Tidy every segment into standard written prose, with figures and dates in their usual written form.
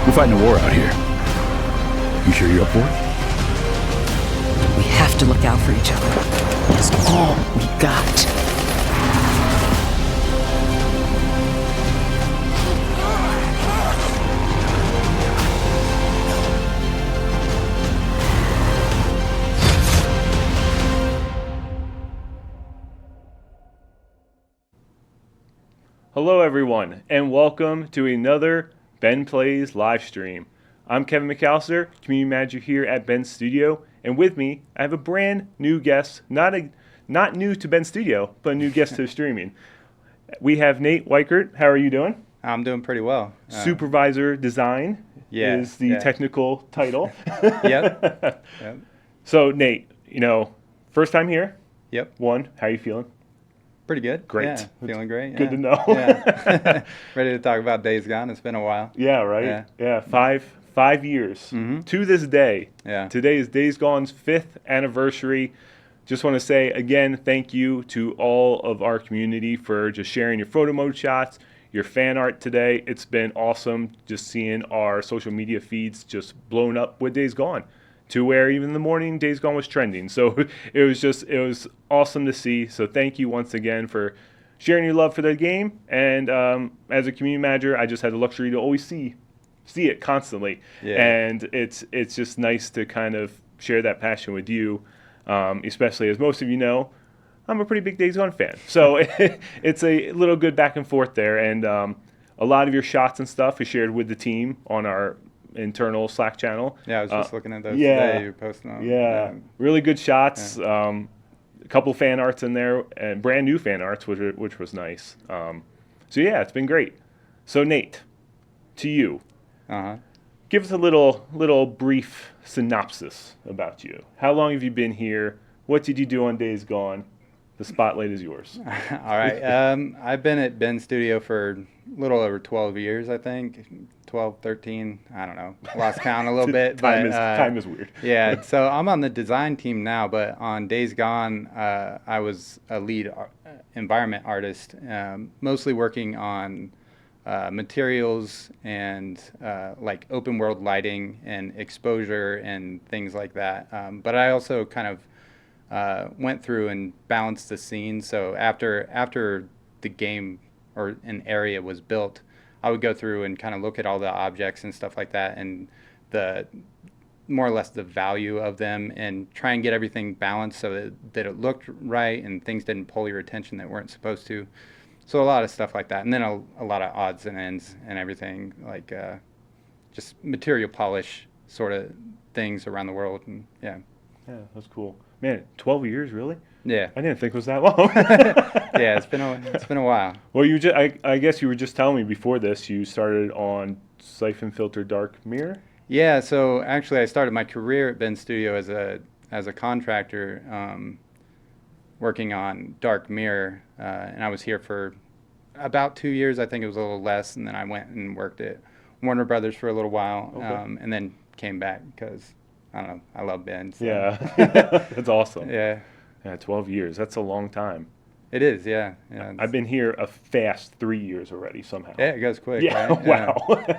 We're fighting a war out here. You sure you're up for it? We have to look out for each other. It's all we got. Hello everyone, and welcome to another Ben Plays live stream. I'm Kevin McAllister, Community Manager here at Ben's Studio, and with me I have a brand new guest, not new to Ben's Studio, but a new guest to streaming. We have Nate Weikert. How are you doing? I'm doing pretty well. Supervisor Design is the technical title. Yep. So Nate, first time here. Yep. How are you feeling? Pretty good. Great. Yeah, feeling great. Good to know. Yeah. Ready to talk about Days Gone. It's been a while. Yeah, right? Yeah. 5 years to this day. Yeah. Today is Days Gone's 5th anniversary. Just want to say again, thank you to all of our community for just sharing your photo mode shots, your fan art today. It's been awesome just seeing our social media feeds just blown up with Days Gone, to where even in the morning Days Gone was trending. So it was awesome to see. So thank you once again for sharing your love for the game. And as a community manager, I just had the luxury to always see it constantly. Yeah. And it's just nice to kind of share that passion with you, especially as most of you know, I'm a pretty big Days Gone fan. So it's a little good back and forth there. And a lot of your shots and stuff is shared with the team on our internal Slack channel. Yeah, I was just looking at those today. You're posting them. Yeah, really good shots. A couple fan arts in there, and brand new fan arts, which was nice. So yeah, it's been great. So Nate, to you, give us a little brief synopsis about you. How long have you been here? what did you do on Days Gone? The spotlight is yours. All right. I've been at Ben Studio for a little over 12 years, I think. 12, 13, I don't know. Lost count a little bit. Time is weird. Yeah, so I'm on the design team now, but on Days Gone, I was a lead environment artist, mostly working on materials and like open world lighting and exposure and things like that. But I also kind of went through and balanced the scene. So after the game or an area was built, I would go through and kind of look at all the objects and stuff like that, and the more or less the value of them, and try and get everything balanced so that it looked right and things didn't pull your attention that weren't supposed to. So a lot of stuff like that, and then a lot of odds and ends and everything, like just material polish sort of things around the world. And yeah, that's cool. Man, 12 years, really? Yeah. I didn't think it was that long. Yeah, it's been a while. Well, I guess you were just telling me before this you started on Siphon Filter Dark Mirror. Yeah, so actually I started my career at Ben Studio as a contractor, working on Dark Mirror, and I was here for about 2 years. I think it was a little less, and then I went and worked at Warner Brothers for a little while, and then came back because I don't know, I love Ben. So. Yeah, that's awesome. Yeah. Yeah, 12 years. That's a long time. It is, yeah. I've been here a fast 3 years already somehow. Yeah, it goes quick, Yeah, right? wow.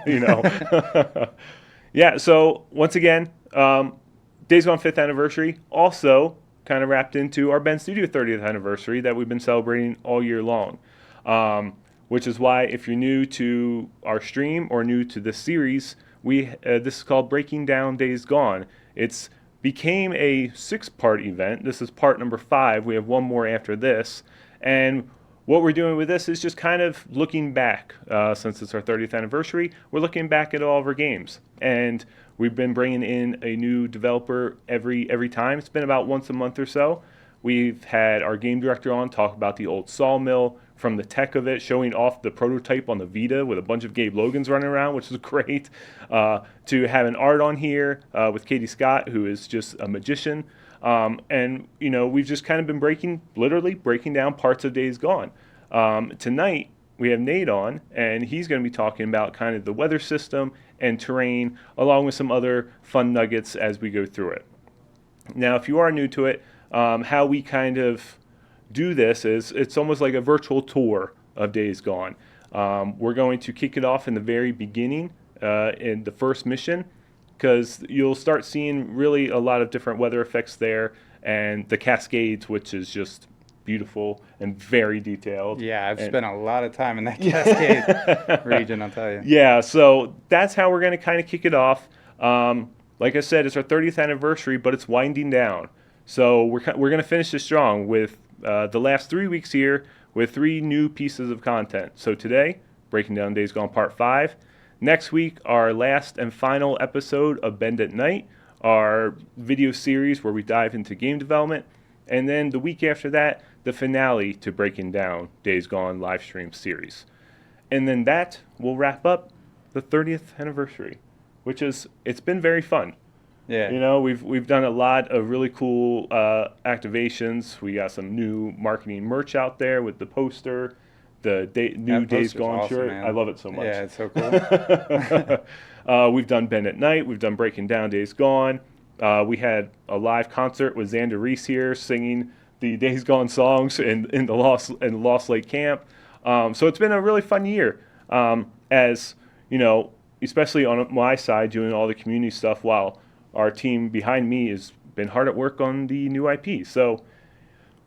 You know. Yeah, so once again, Days Gone 5th anniversary also kind of wrapped into our Ben Studio 30th anniversary that we've been celebrating all year long. Which is why if you're new to our stream or new to this series, this is called Breaking Down Days Gone. It's became a 6-part event. This is part number 5. We have one more after this. And what we're doing with this is just kind of looking back. Since it's our 30th anniversary, we're looking back at all of our games. And we've been bringing in a new developer every time. It's been about once a month or so. We've had our game director on talk about the Old Sawmill, from the tech of it, showing off the prototype on the Vita with a bunch of Gabe Logans running around, which is great, to have an art on here with Katie Scott, who is just a magician. And, you know, we've just kind of been literally breaking down parts of Days Gone. Tonight, we have Nate on, and he's going to be talking about kind of the weather system and terrain, along with some other fun nuggets as we go through it. Now, if you are new to it, how we kind of do this is it's almost like a virtual tour of Days Gone. We're going to kick it off in the very beginning in the first mission, because you'll start seeing really a lot of different weather effects there, and the Cascades, which is just beautiful and very detailed. Yeah, I've spent a lot of time in that Cascade region, I'll tell you. Yeah, so that's how we're going to kind of kick it off. Like I said, it's our 30th anniversary, but it's winding down. So we're going to finish this strong with the last 3 weeks here with 3 new pieces of content. So today, Breaking Down Days Gone Part 5. Next week, our last and final episode of Bend at Night, our video series where we dive into game development. And then the week after that, the finale to Breaking Down Days Gone live stream series. And then that will wrap up the 30th anniversary, it's been very fun. Yeah. You know, we've done a lot of really cool activations. We got some new marketing merch out there with the poster, the new Days Gone awesome, shirt. man. I love it so much. Yeah, it's so cool. We've done Ben at Night. We've done Breaking Down Days Gone. We had a live concert with Xander Reese here singing the Days Gone songs in the Lost Lake camp. So it's been a really fun year. As you know, especially on my side, doing all the community stuff while our team behind me has been hard at work on the new IP. So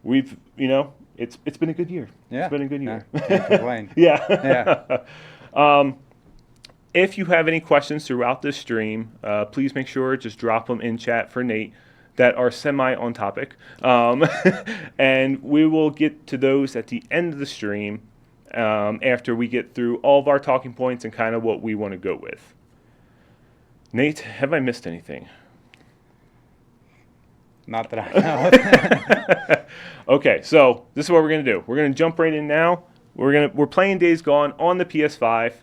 we've, it's been a good year. Yeah. It's been a good year. Can't complain. Yeah. If you have any questions throughout this stream, please make sure just drop them in chat for Nate that are semi on topic. And we will get to those at the end of the stream after we get through all of our talking points and kind of what we want to go with. Nate, have I missed anything? Not that I know. Okay, so this is what we're going to do. We're going to jump right in now. We're playing Days Gone on the PS5.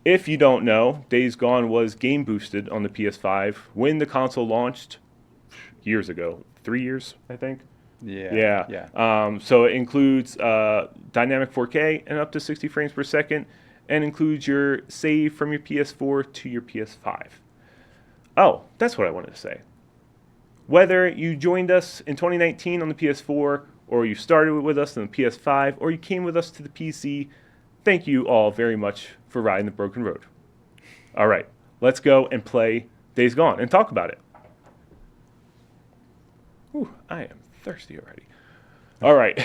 If you don't know, Days Gone was game boosted on the PS5 when the console launched years ago, 3 years, I think. Yeah. So it includes dynamic 4K and up to 60 frames per second, and includes your save from your PS4 to your PS5. Oh, that's what I wanted to say. Whether you joined us in 2019 on the PS4, or you started with us on the PS5, or you came with us to the PC, thank you all very much for riding the broken road. All right, let's go and play Days Gone and talk about it. Ooh, I am thirsty already. All right.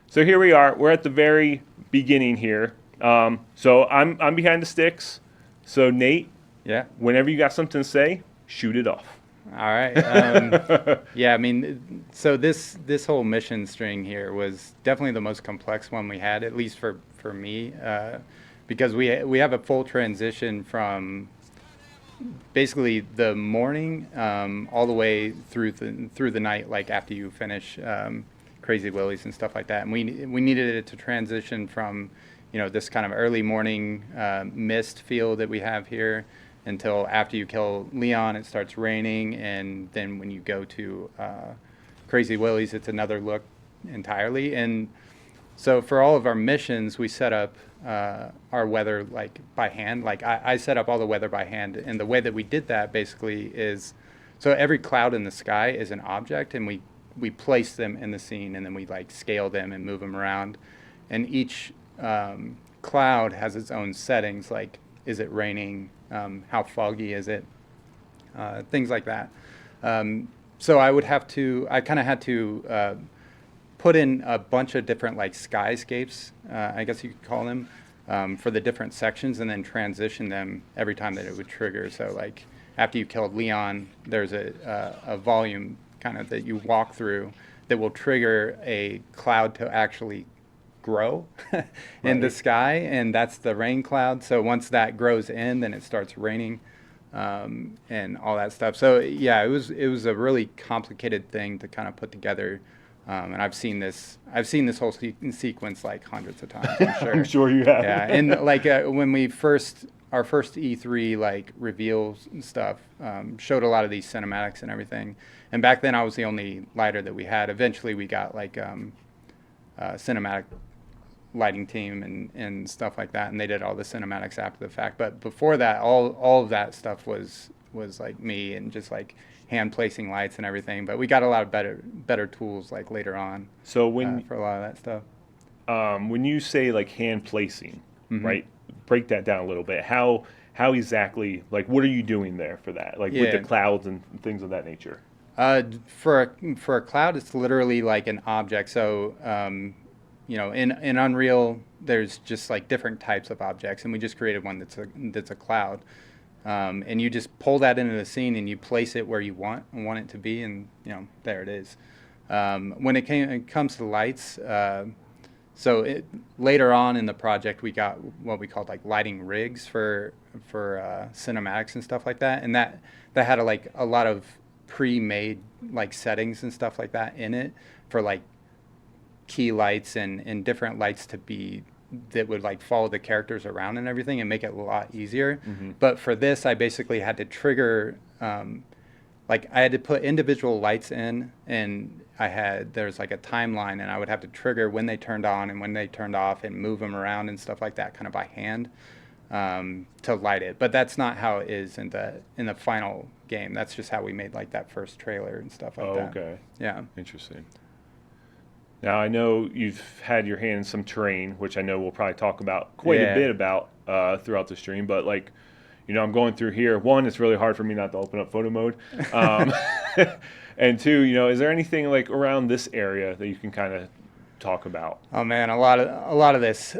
So here we are. We're at the very beginning here. So I'm behind the sticks. So Nate, Yeah. whenever you got something to say, shoot it off. All right. Yeah, I mean, so this whole mission string here was definitely the most complex one we had, at least for me, because we have a full transition from basically the morning all the way through the night, like after you finish Crazy Willies and stuff like that. And we needed it to transition from, this kind of early morning mist feel that we have here until after you kill Leon, it starts raining, and then when you go to Crazy Willies, it's another look entirely. And so for all of our missions, we set up our weather like by hand. Like I set up all the weather by hand, and the way that we did that basically is, so every cloud in the sky is an object, and we place them in the scene, and then we like scale them and move them around, and each cloud has its own settings, like is it raining, how foggy is it, things like that. So I kind of had to put in a bunch of different like skyscapes, I guess you could call them, for the different sections, and then transition them every time that it would trigger. So like after you killed Leon, there's a volume kind of that you walk through that will trigger a cloud to actually grow in the sky, and that's the rain cloud. So once that grows in, then it starts raining, and all that stuff. So yeah, it was a really complicated thing to kind of put together. And I've seen this whole sequence like hundreds of times, I'm sure. I'm sure you have. Yeah, and like when our first E3 like reveals and stuff, showed a lot of these cinematics and everything. And back then I was the only lighter that we had. Eventually we got like cinematic lighting team and stuff like that, and they did all the cinematics after the fact. But before that, all of that stuff was like me, and just like hand placing lights and everything. But we got a lot of better tools like later on. So when for a lot of that stuff. When you say like hand placing, Mm-hmm. right? Break that down a little bit. How exactly, like, what are you doing there for that? Like with the clouds and things of that nature? For a cloud, it's literally like an object. So in Unreal, there's just like different types of objects, and we just created one that's a cloud. And you just pull that into the scene, and you place it where you want it to be, and there it is. When it comes to lights, later on in the project, we got what we called like lighting rigs for cinematics and stuff like that, and that had a lot of pre-made like settings and stuff like that in it for like key lights and different lights that would like follow the characters around and everything, and make it a lot easier. Mm-hmm. But for this, I basically had to trigger, I had to put individual lights in, and there's like a timeline, and I would have to trigger when they turned on and when they turned off, and move them around and stuff like that, kind of by hand, to light it. But that's not how it is in the final game. That's just how we made like that first trailer and stuff like that. Okay. Yeah. Interesting. Now, I know you've had your hand in some terrain, which I know we'll probably talk about quite a bit about throughout the stream. But, I'm going through here. One, it's really hard for me not to open up photo mode. And two, is there anything, around this area that you can kind of talk about? Oh, man, a lot of this.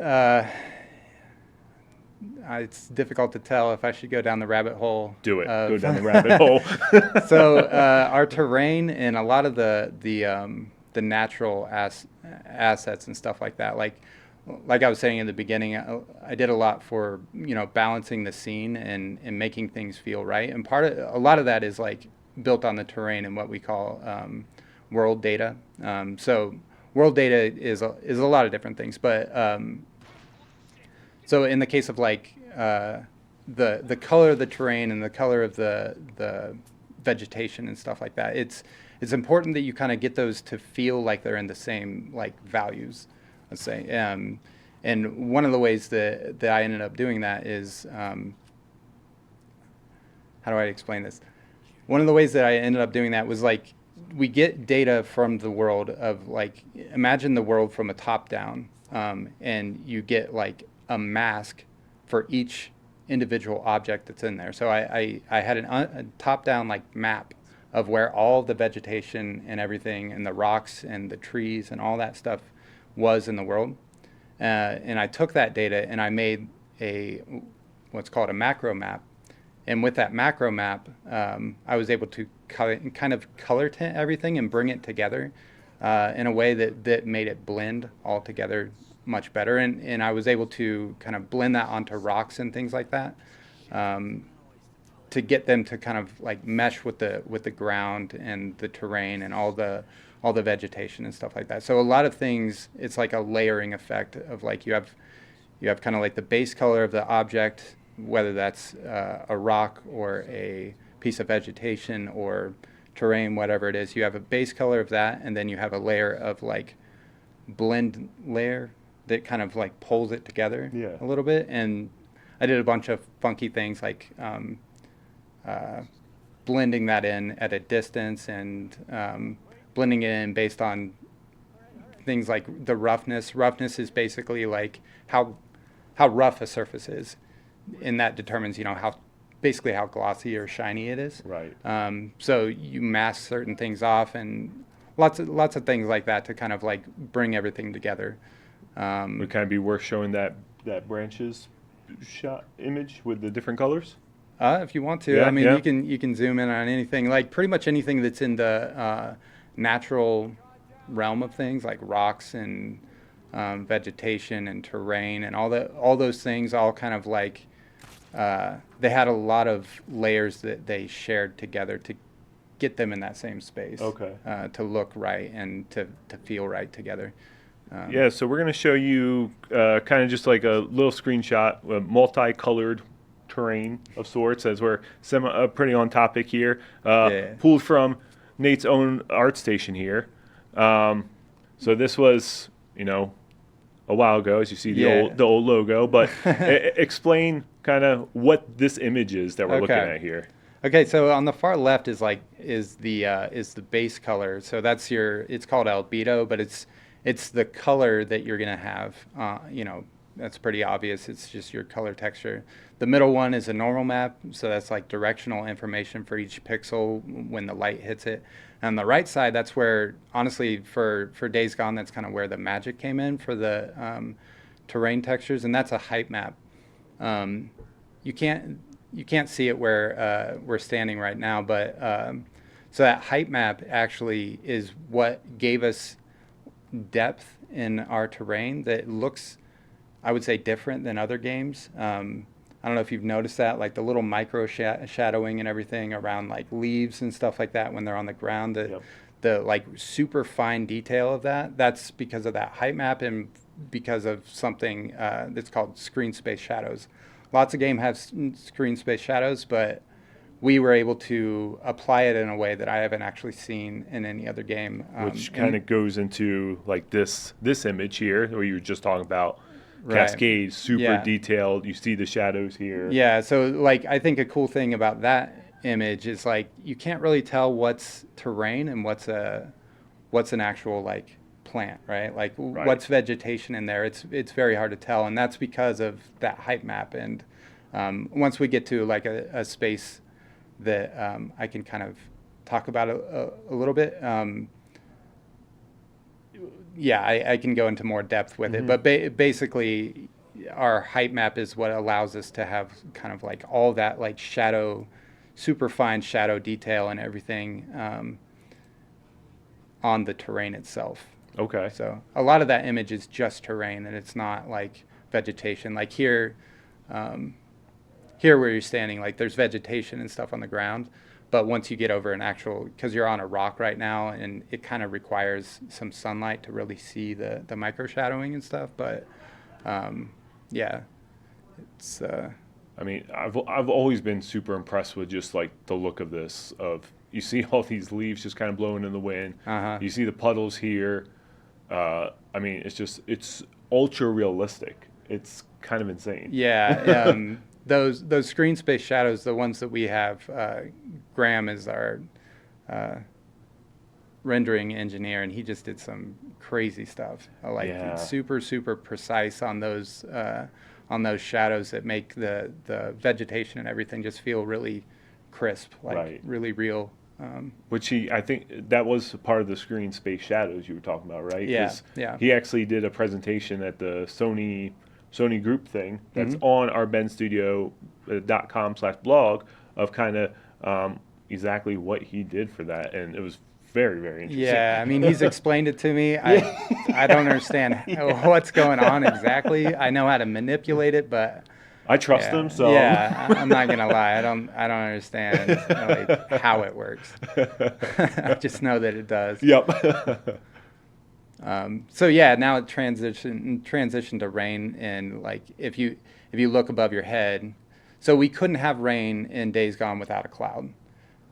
It's difficult to tell if I should go down the rabbit hole. Do it. Go down the rabbit hole. So our terrain and a lot of the natural assets and stuff like that. Like I was saying in the beginning, I did a lot for balancing the scene and making things feel right. And a lot of that is like built on the terrain and what we call world data. So world data is a lot of different things, but so in the case of like the color of the terrain and the color of the vegetation and stuff like that. It's important that you kind of get those to feel like they're in the same like values, let's say. And one of the ways that I ended up doing that is, how do I explain this? One of the ways that I ended up doing that was like, we get data from the world of like, imagine the world from a top down, and you get like a mask for each individual object that's in there. So I had a top down like map of where all the vegetation and everything and the rocks and the trees and all that stuff was in the world. And I took that data and I made what's called a macro map. And with that macro map, I was able to kind of color tint everything and bring it together in a way that made it blend all together much better. And I was able to kind of blend that onto rocks and things like that, to get them to kind of like mesh with the ground and the terrain and all the vegetation and stuff like that. So a lot of things, it's like a layering effect of like you have kind of like the base color of the object, whether that's a rock or a piece of vegetation or terrain, whatever it is. You have a base color of that, and then you have a layer of like blend layer that kind of like pulls it together a little bit. And I did a bunch of funky things like blending that in at a distance and blending it in based on things like the roughness. Roughness is basically like how rough a surface is, and that determines, you know, how glossy or shiny it is. Right. So you mask certain things off and lots of things like that to kind of like bring everything together. Would kind of be worth showing that branches shot image with the different colors. If you want to, Yeah, I mean, yeah. you can zoom in on anything, like pretty much anything that's in the natural realm of things, like rocks and vegetation and terrain and all those things, all kind of like they had a lot of layers that they shared together to get them in that same space. Okay. To look right and to feel right together. Yeah, so we're going to show you kind of just like a little screenshot, a multicolored terrain of sorts, as we're pretty on topic here. Pulled from Nate's own art station here. So this was, you know, a while ago, as you see the old logo. But explain kind of what this image is that we're looking at here. Okay, so on the far left is the base color. So that's it's called albedo, but it's the color that you're gonna have. You know, that's pretty obvious. It's just your color texture. The middle one is a normal map, so that's like directional information for each pixel when the light hits it. And on the right side, that's where, honestly, for Days Gone, that's kind of where the magic came in for the terrain textures, and that's a height map. You can't see it where we're standing right now, but so that height map actually is what gave us depth in our terrain that looks, I would say, different than other games. I don't know if you've noticed that, like the little micro shadowing and everything around like leaves and stuff like that when they're on the ground. The like super fine detail of that's because of that height map and because of something that's called screen space shadows. Lots of games have screen space shadows, but we were able to apply it in a way that I haven't actually seen in any other game. Which kind of goes into like this image here, where you were just talking about. Right. Cascade, super detailed. You see the shadows here. Yeah, so like I think a cool thing about that image is like you can't really tell what's terrain and what's an actual like plant, right? Like what's vegetation in there. It's very hard to tell, and that's because of that height map. And once we get to like a space that I can kind of talk about a little bit. I can go into more depth with it, but basically our height map is what allows us to have kind of like all that like shadow, super fine shadow detail and everything on the terrain itself. Okay. So a lot of that image is just terrain, and it's not like vegetation. Like here where you're standing, like there's vegetation and stuff on the ground. But once you get over because you're on a rock right now, and it kind of requires some sunlight to really see the micro shadowing and stuff. But it's I mean, I've always been super impressed with just like the look of this. Of you see all these leaves just kind of blowing in the wind. You see the puddles here. I mean, it's ultra realistic. It's kind of insane. Yeah, those screen space shadows, the ones that we have, Graham is our rendering engineer, and he just did some crazy stuff. Yeah. Super precise on those shadows that make the vegetation and everything just feel really crisp, like Right. really real. Which I think that was part of the screen space shadows you were talking about, right? Yeah, 'Cause yeah. He actually did a presentation at the Sony group thing that's Mm-hmm. on our benstudio.com/blog of kind of exactly what he did for that, and it was very, very interesting. Yeah, I mean, he's explained it to me. I don't understand what's going on exactly. I know how to manipulate it, but I trust him, so I'm not gonna lie. I don't understand like how it works. I just know that it does. Yep. So yeah, now it transition to rain, and like if you look above your head, so we couldn't have rain in Days Gone without a cloud.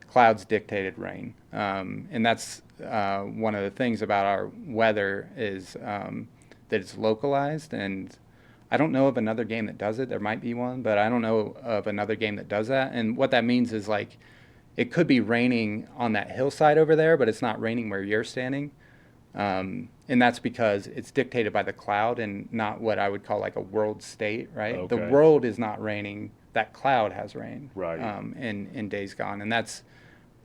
Clouds dictated rain, and that's one of the things about our weather is that it's localized, and I don't know of another game that does it. There might be one, but I don't know of another game that does that. And what that means is like it could be raining on that hillside over there, but it's not raining where you're standing. And that's because it's dictated by the cloud and not what I would call like a world state, right? The Okay. world is not raining. That cloud has rain, Right. in Days Gone. And that's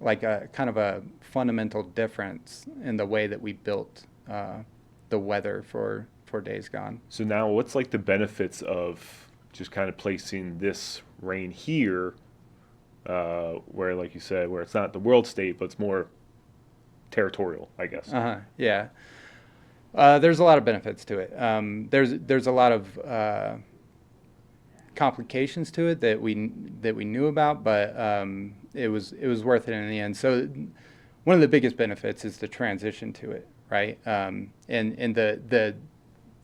like a kind of a fundamental difference in the way that we built the weather for Days Gone. So now, what's like the benefits of just kind of placing this rain here, where, like you said, where it's not the world state, but it's more territorial, I guess. Yeah. There's a lot of benefits to it. There's a lot of complications to it that we knew about, but it was worth it in the end. So one of the biggest benefits is the transition to it, right? And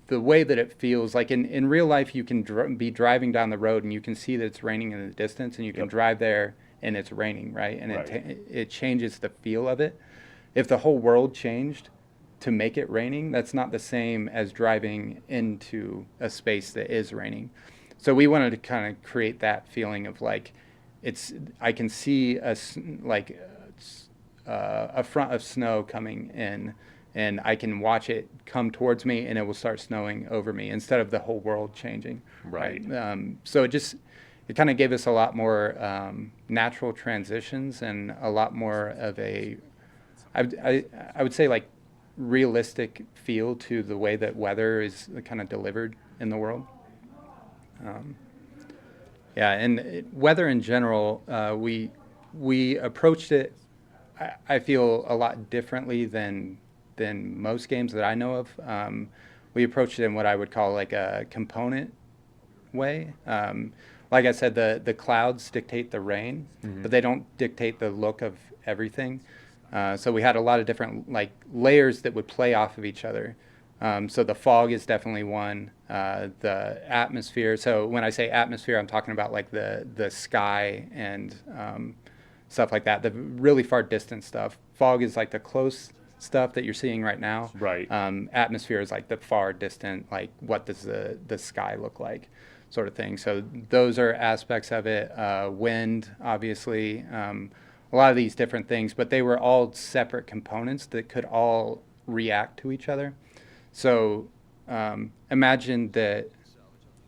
the way that it feels like in real life, you can be driving down the road and you can see that it's raining in the distance, and you can Yep. drive there and it's raining, right? And Right. it changes the feel of it. If the whole world changed to make it raining, that's not the same as driving into a space that is raining. So we wanted to kind of create that feeling of like I can see a front of snow coming in, and I can watch it come towards me, and it will start snowing over me instead of the whole world changing. Right. So it kind of gave us a lot more natural transitions and a lot more of a, I would say like realistic feel to the way that weather is kind of delivered in the world. Yeah, and weather in general, we approached it, I feel, a lot differently than most games that I know of. We approached it in what I would call like a component way. Like I said, the clouds dictate the rain, but they don't dictate the look of everything. So we had a lot of different like layers that would play off of each other. So the fog is definitely one. The atmosphere. So when I say atmosphere, I'm talking about like the sky and stuff like that. The really far distant stuff. Fog is like the close stuff that you're seeing right now. Right. Atmosphere is like the far distant, like what does the sky look like, sort of thing. So those are aspects of it. Wind, obviously. A lot of these different things, but they were all separate components that could all react to each other. So imagine that.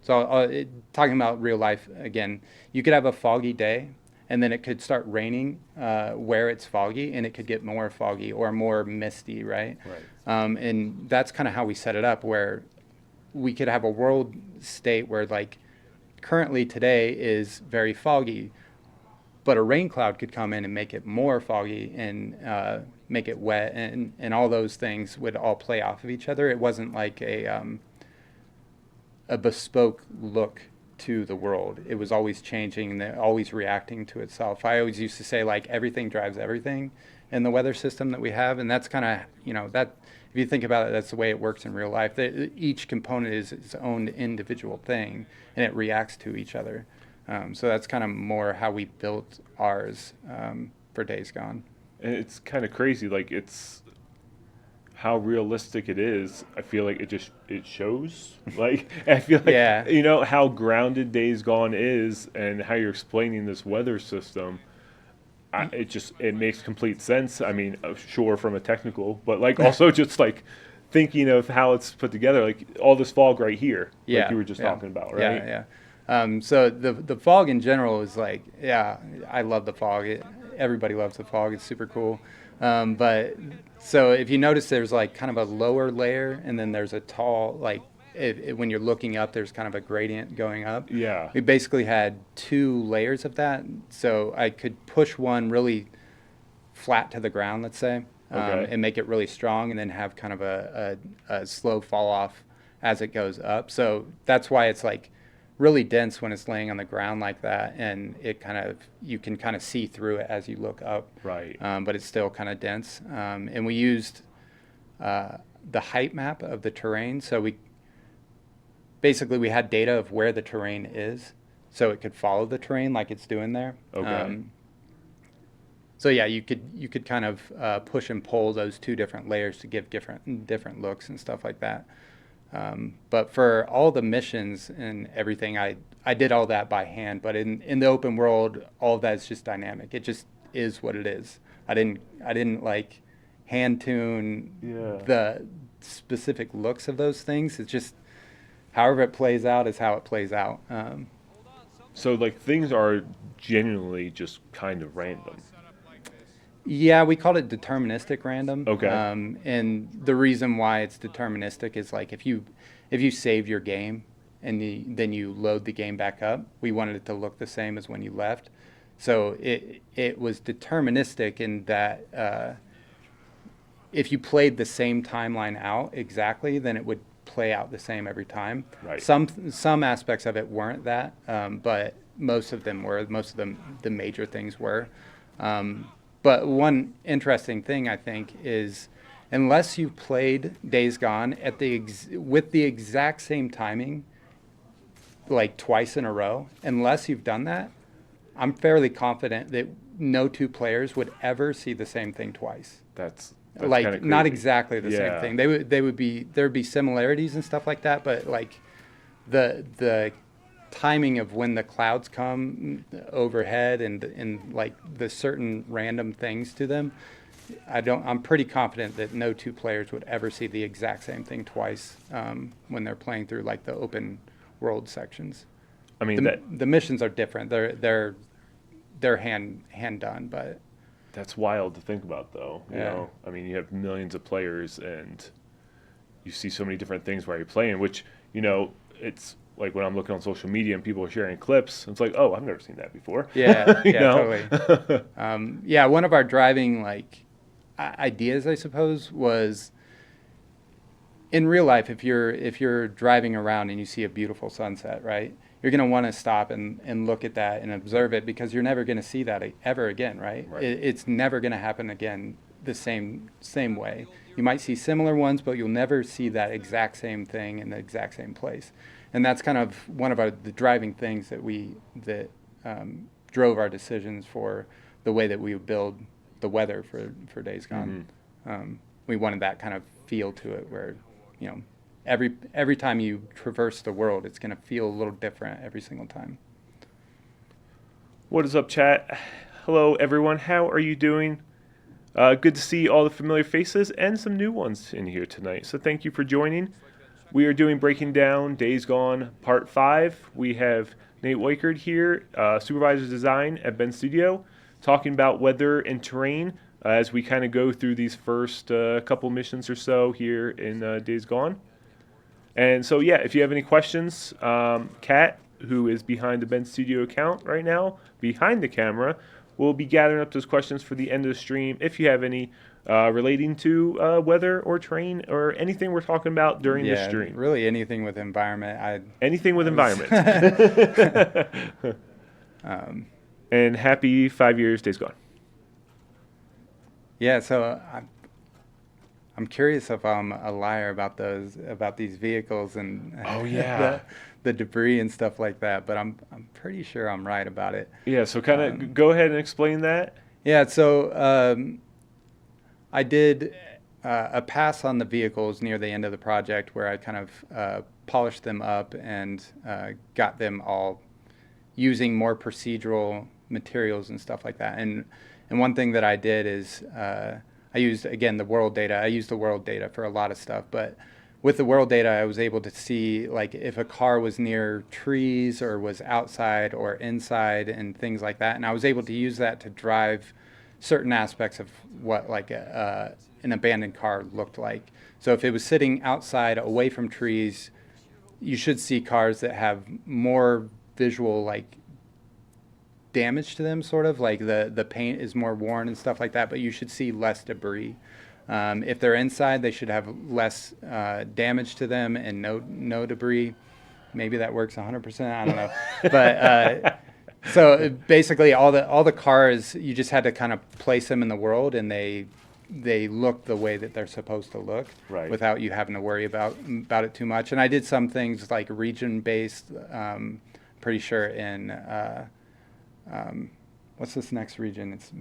So talking about real life again, you could have a foggy day, and then it could start raining where it's foggy, and it could get more foggy or more misty, right? Right. And that's kind of how we set it up, where we could have a world state where like currently today is very foggy, but a rain cloud could come in and make it more foggy and make it wet, and all those things would all play off of each other. It wasn't like a bespoke look to the world. It was always changing and always reacting to itself. I always used to say like everything drives everything in the weather system that we have, and that's kind of, that if you think about it, that's the way it works in real life. Each component is its own individual thing, and it reacts to each other. So that's kind of more how we built ours for Days Gone. And it's kind of crazy. Like, it's how realistic it is. I feel like it shows. Like, I feel like, Yeah. you know, how grounded Days Gone is and how you're explaining this weather system. It makes complete sense. I mean, sure, from a technical, but like also just like thinking of how it's put together, like all this fog right here, like you were just talking about, right? So the fog in general is like, I love the fog. Everybody loves the fog. It's super cool. But so if you notice, there's like kind of a lower layer, and then there's a tall, like when you're looking up, there's kind of a gradient going up. Yeah. We basically had 2 layers of that. So I could push one really flat to the ground, let's say, and make it really strong, and then have kind of a slow fall off as it goes up. So that's why it's like really dense when it's laying on the ground like that, and you can kind of see through it as you look up. Right. But it's still kind of dense. And we used the height map of the terrain. So we had data of where the terrain is, so it could follow the terrain like it's doing there. Okay. So yeah, you could kind of push and pull those 2 different layers to give different looks and stuff like that. But for all the missions and everything, I did all that by hand. But in the open world, all of that is just dynamic. It just is what it is. I didn't like hand tune the specific looks of those things. It's just however it plays out is how it plays out. So like things are genuinely just kind of random. Yeah, we called it deterministic random. Okay. And the reason why it's deterministic is like if you save your game and then you load the game back up, we wanted it to look the same as when you left. So it was deterministic in that if you played the same timeline out exactly, then it would play out the same every time. Right. Some aspects of it weren't that, but most of them were. Most of the major things were. But one interesting thing, I think, is unless you've played Days Gone with the exact same timing, like twice in a row, unless you've done that, I'm fairly confident that no 2 players would ever see the same thing twice. That's like kinda not crazy. exactly the same thing. There'd be similarities and stuff like that, but like the timing of when the clouds come overhead and like the certain random things to them, I'm pretty confident that no 2 players would ever see the exact same thing twice when they're playing through like the open world sections. I mean, the missions are different. They're hand done, but that's wild to think about, though. You know, I mean, you have millions of players, and you see so many different things while you're playing. Which, you know, it's like when I'm looking on social media and people are sharing clips. It's like, oh, I've never seen that before. Yeah, know? Totally. One of our driving like ideas, I suppose, was in real life. If you're driving around and you see a beautiful sunset, right? You're going to want to stop and look at that and observe it, because you're never going to see that ever again, right? It's never going to happen again the same way. You might see similar ones, but you'll never see that exact same thing in the exact same place. And that's kind of one of the driving things that drove our decisions for the way that we would build the weather for Days Gone. Mm-hmm. We wanted that kind of feel to it where, you know, every time you traverse the world, it's going to feel a little different every single time. What is up, chat? Hello, everyone. How are you doing? Good to see all the familiar faces and some new ones in here tonight. So thank you for joining. We are breaking down Days Gone Part 5. We have Nate Weikert here, Supervisor Design at Ben Studio, talking about weather and terrain as we kind of go through these first couple missions or so here in Days Gone. And so, yeah, if you have any questions, Kat, who is behind the Ben Studio account right now, behind the camera, will be gathering up those questions for the end of the stream. If you have any relating to weather or terrain or anything we're talking about during the stream. Really anything with environment. Anything with environment. And happy 5 years, Days Gone. Yeah, so I'm curious if I'm a liar about these vehicles and Oh yeah. the debris and stuff like that, but I'm pretty sure I'm right about it. Yeah, so kind of go ahead and explain that. Yeah, so I did a pass on the vehicles near the end of the project where I kind of polished them up and got them all using more procedural materials and stuff like that. And one thing that I did is I used, again, the world data. I used the world data for a lot of stuff, but with the world data, I was able to see like if a car was near trees or was outside or inside and things like that. And I was able to use that to drive certain aspects of what like an abandoned car looked like. So if it was sitting outside away from trees, you should see cars that have more visual like damage to them, sort of like the paint is more worn and stuff like that, but you should see less debris. If they're inside, they should have less damage to them and no debris. Maybe that works 100%. I don't know, but so basically all the cars, you just had to kind of place them in the world, and they look the way that they're supposed to look, Right. without you having to worry about it too much. And I did some things like region based. Pretty sure in what's this next region? It's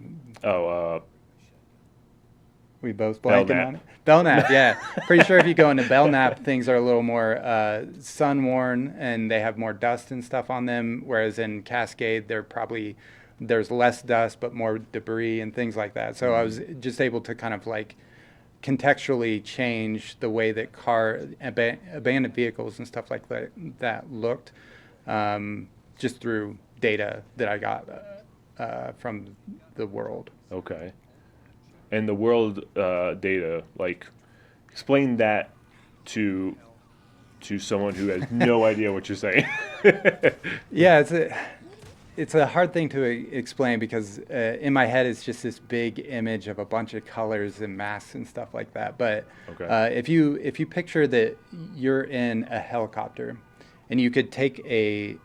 we both blanking Belknap. on it. Belknap, yeah. Pretty sure if you go into Belknap, things are a little more sun worn and they have more dust and stuff on them. Whereas in Cascade, there's less dust but more debris and things like that. So I was just able to kind of like contextually change the way that abandoned vehicles and stuff like that looked, just through data that I got from the world. Okay. And the world data, like, explain that to someone who has no idea what you're saying. Yeah, it's a hard thing to explain because in my head it's just this big image of a bunch of colors and masks and stuff like that. But Okay. if you picture that you're in a helicopter and you could take a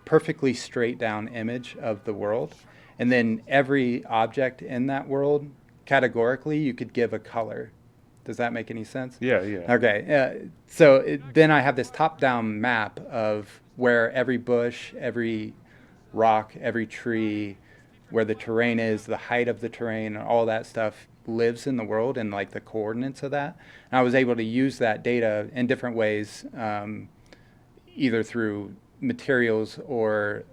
perfectly straight down image of the world, and then every object in that world, categorically, you could give a color. Does that make any sense? Yeah, yeah. Okay. So then I have this top-down map of where every bush, every rock, every tree, where the terrain is, the height of the terrain, and all that stuff lives in the world, and like the coordinates of that. And I was able to use that data in different ways, either through materials or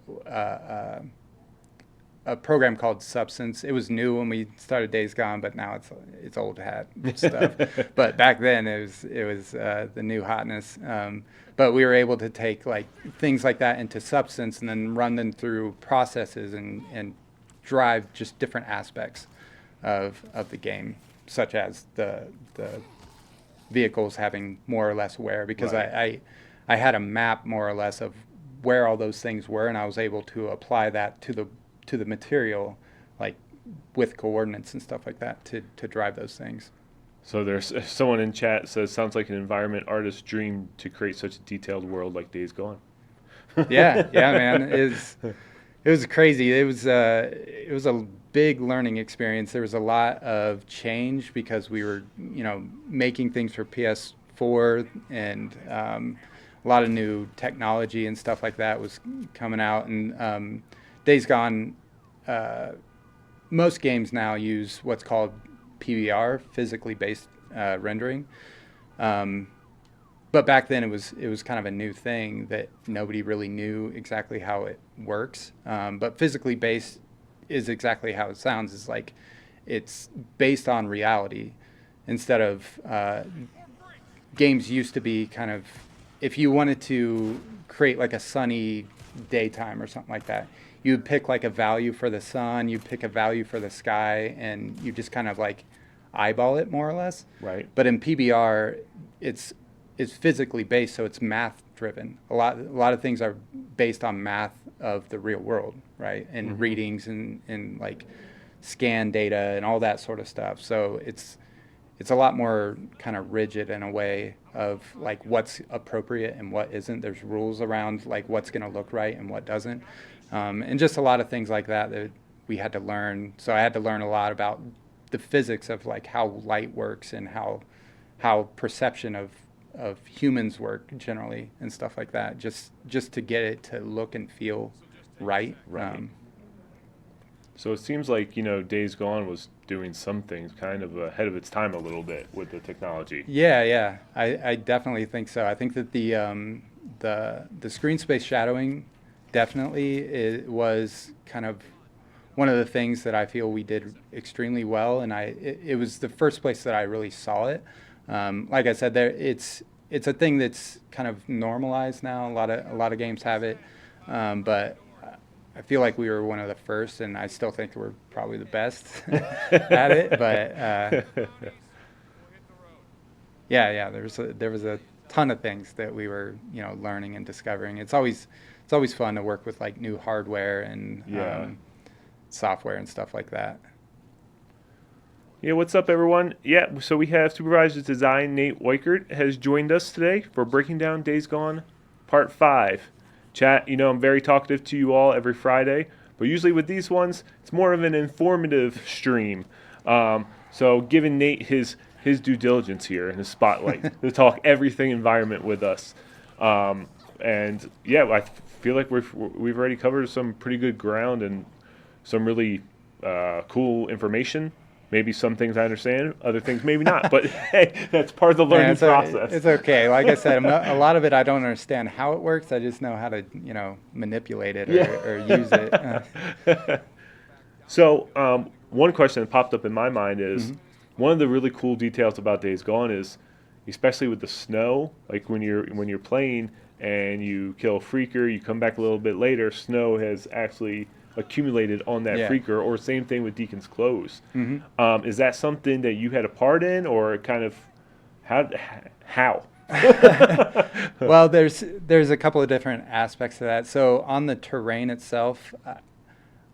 a program called Substance. It was new when we started Days Gone, but now it's old hat stuff. But back then it was the new hotness. But we were able to take like things like that into Substance and then run them through processes and drive just different aspects of the game, such as the vehicles having more or less wear, because Right. I had a map more or less of where all those things were, and I was able to apply that to the material, like with coordinates and stuff like that, to drive those things. So there's someone in chat says, sounds like an environment artist's dream to create such a detailed world like Days Gone. Yeah, man, it was crazy. It was a big learning experience. There was a lot of change because we were, making things for PS4, and a lot of new technology and stuff like that was coming out. And Days Gone, most games now use what's called PBR, physically based rendering. But back then it was kind of a new thing that nobody really knew exactly how it works. But physically based is exactly how it sounds. It's like it's based on reality instead of games used to be kind of, if you wanted to create like a sunny daytime or something like that, you would pick like a value for the sun, you pick a value for the sky, and you just kind of like eyeball it more or less. Right. But in PBR, it's physically based, so it's math driven. A lot of things are based on math of the real world, right? And readings and like scan data and all that sort of stuff. So it's a lot more kind of rigid in a way of like what's appropriate and what isn't. There's rules around like what's going to look right and what doesn't. And just a lot of things like that we had to learn. So I had to learn a lot about the physics of like how light works and how how perception of humans work generally and stuff like that, just to get it to look and feel right. Right. So it seems like, Days Gone was doing some things kind of ahead of its time a little bit with the technology. Yeah. I definitely think so. I think that the screen space shadowing definitely was kind of one of the things that I feel we did extremely well, and it was the first place that I really saw it. Like I said, it's a thing that's kind of normalized now. A lot of games have it, but I feel like we were one of the first, and I still think we're probably the best at it. But yeah, there was a ton of things that we were learning and discovering. It's always fun to work with like new hardware and software and stuff like that. Yeah, what's up, everyone? Yeah, so we have Supervisor Design Nate Weikert has joined us today for breaking down Days Gone Part 5. Chat, I'm very talkative to you all every Friday, but usually with these ones, it's more of an informative stream. So giving Nate his due diligence here in the spotlight to talk everything environment with us. And yeah, I feel like we've already covered some pretty good ground and some really cool information. Maybe some things I understand, other things maybe not. But hey, that's part of the learning process. It's okay. Like I said, a lot of it I don't understand how it works. I just know how to, manipulate it or use it. So one question that popped up in my mind is one of the really cool details about Days Gone is, especially with the snow, like when you're playing and you kill a freaker, you come back a little bit later, snow has actually accumulated on that freaker, or same thing with Deacon's clothes. Is that something that you had a part in, or kind of how? Well, there's a couple of different aspects to that. So on the terrain itself,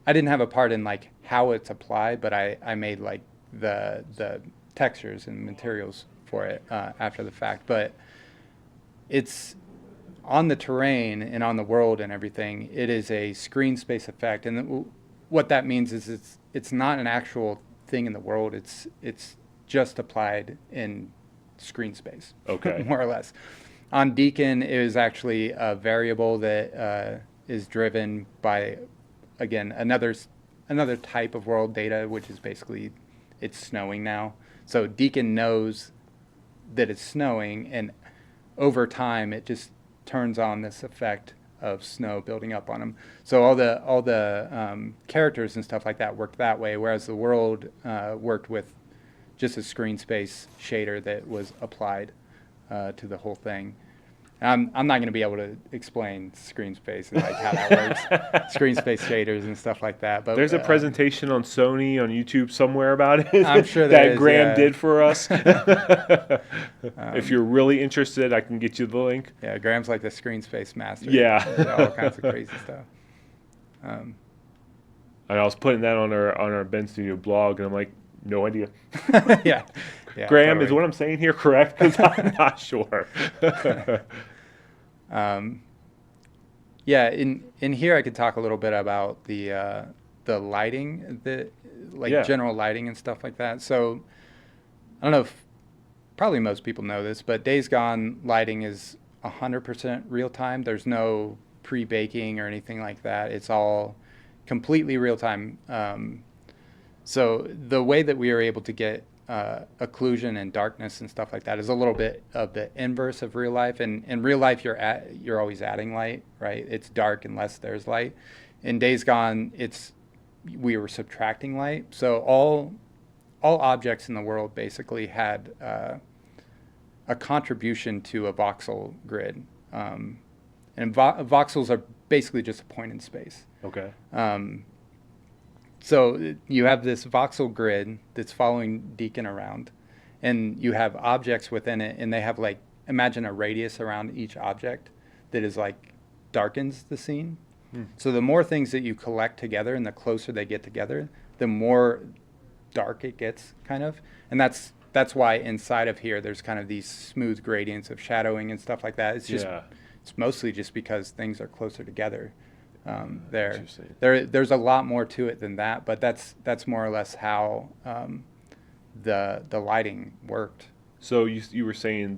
I didn't have a part in like how it's applied, but I made like the textures and materials for it after the fact. But it's on the terrain and on the world and everything, it is a screen space effect, and what that means is it's not an actual thing in the world. It's just applied in screen space, okay, more or less. On Deacon, it was actually a variable that is driven by, again, another type of world data, which is basically it's snowing now. So Deacon knows that it's snowing, and over time, it just turns on this effect of snow building up on them. So all the characters and stuff like that worked that way, whereas the world worked with just a screen space shader that was applied to the whole thing. I'm not going to be able to explain screen space and like how that works, screen space shaders and stuff like that. But there's a presentation on Sony on YouTube somewhere about it. I'm sure that Graham did for us. If you're really interested, I can get you the link. Yeah, Graham's like the screen space master. Yeah, all kinds of crazy stuff. And I was putting that on our Ben Studio blog, and I'm like, no idea. yeah, Graham, totally. is what I'm saying here correct? Because I'm not sure. Yeah, in here I could talk a little bit about the lighting, general lighting and stuff like that. So I don't know if probably most people know this, but Days Gone lighting is 100% real time. There's no pre-baking or anything like that. It's all completely real time. So the way that we are able to get occlusion and darkness and stuff like that is a little bit of the inverse of real life. And in real life, you're always adding light, right? It's dark unless there's light. In Days Gone, we were subtracting light. So all objects in the world basically had a contribution to a voxel grid. And voxels are basically just a point in space. Okay. So you have this voxel grid that's following Deacon around, and you have objects within it, and they have like, imagine a radius around each object that is like darkens the scene. So the more things that you collect together and the closer they get together, the more dark it gets, kind of. And that's why inside of here there's kind of these smooth gradients of shadowing and stuff like that. It's just it's mostly just because things are closer together. There's a lot more to it than that, but that's more or less how the lighting worked. So you were saying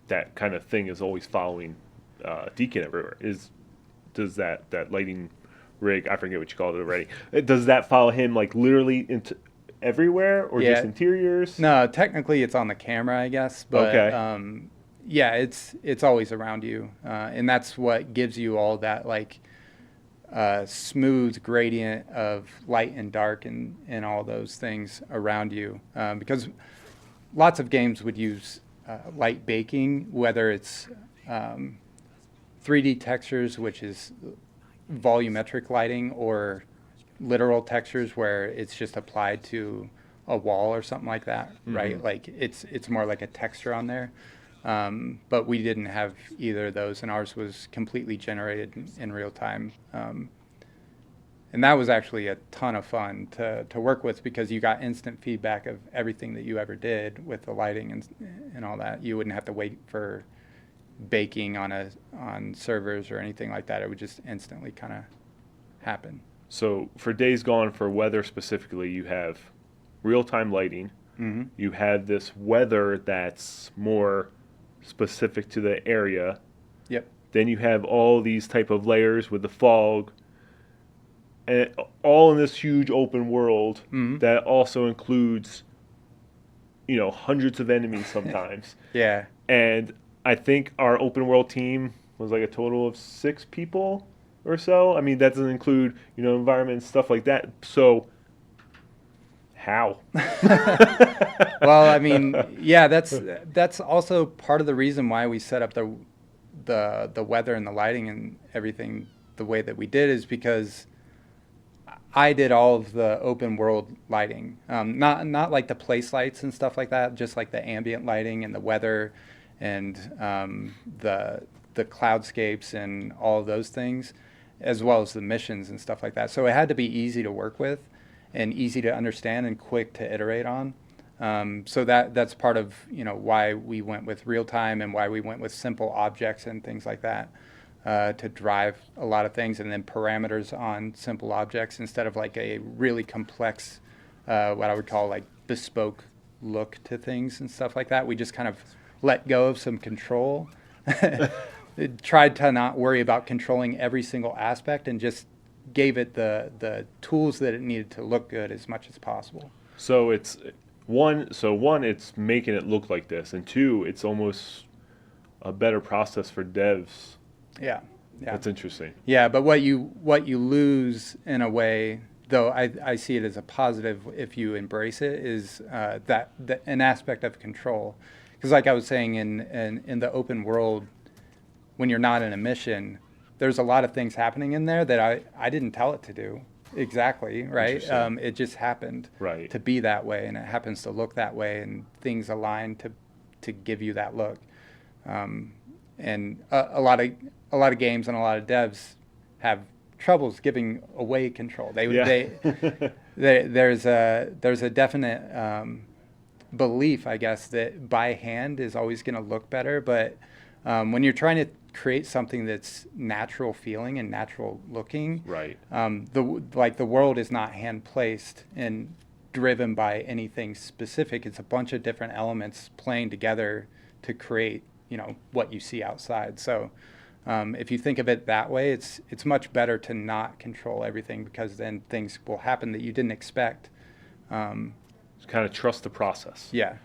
that kind of thing is always following Deacon everywhere. Does that lighting rig, I forget what you called it already, does that follow him like literally into everywhere or just interiors? No, technically it's on the camera, I guess, but Okay. yeah, it's always around you, and that's what gives you all that like smooth gradient of light and dark and all those things around you, because lots of games would use light baking, whether it's 3D textures, which is volumetric lighting, or literal textures where it's just applied to a wall or something like that, right? Like it's more like a texture on there. But we didn't have either of those, and ours was completely generated in real time. And that was actually a ton of fun to work with, because you got instant feedback of everything that you ever did with the lighting and all that. You wouldn't have to wait for baking on servers or anything like that. It would just instantly kind of happen. So for Days Gone, for weather specifically, you have real-time lighting. Mm-hmm. You have this weather that's more specific to the area. Yep. Then you have all these type of layers with the fog, and all in this huge open world that also includes, hundreds of enemies sometimes. Yeah. And I think our open world team was like a total of 6 people or so. I mean, that doesn't include, environment and stuff like that. So how? Well, I mean, yeah, that's also part of the reason why we set up the weather and the lighting and everything the way that we did, is because I did all of the open world lighting, not like the place lights and stuff like that, just like the ambient lighting and the weather and the cloudscapes and all of those things, as well as the missions and stuff like that. So it had to be easy to work with and easy to understand and quick to iterate on. So that's part of why we went with real time and why we went with simple objects and things like that. To drive a lot of things, and then parameters on simple objects instead of like a really complex, what I would call like bespoke look to things and stuff like that. We just kind of let go of some control, tried to not worry about controlling every single aspect, and just gave it the tools that it needed to look good as much as possible. So it's one, it's making it look like this, and 2, it's almost a better process for devs. Yeah. That's interesting. Yeah, but what you lose in a way, though I see it as a positive if you embrace it, is that an aspect of control. Because like I was saying, in the open world, when you're not in a mission, there's a lot of things happening in there that I didn't tell it to do exactly, right? It just happened to be that way, and it happens to look that way, and things align to give you that look. And a lot of games and a lot of devs have troubles giving away control. There's a definite belief, I guess, that by hand is always going to look better. But when you're trying to create something that's natural feeling and natural looking, right? The world is not hand placed and driven by anything specific. It's a bunch of different elements playing together to create what you see outside. So if you think of it that way, it's much better to not control everything, because then things will happen that you didn't expect. Just kind of trust the process. Yeah.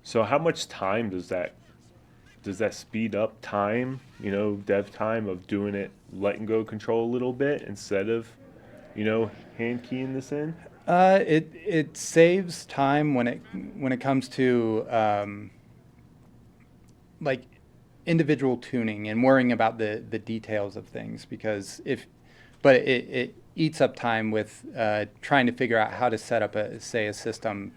So how much time does that speed up time, dev time of doing it, letting go control a little bit instead of, hand keying this in? It saves time when it comes to like individual tuning and worrying about the details of things, because but it eats up time with trying to figure out how to set up a system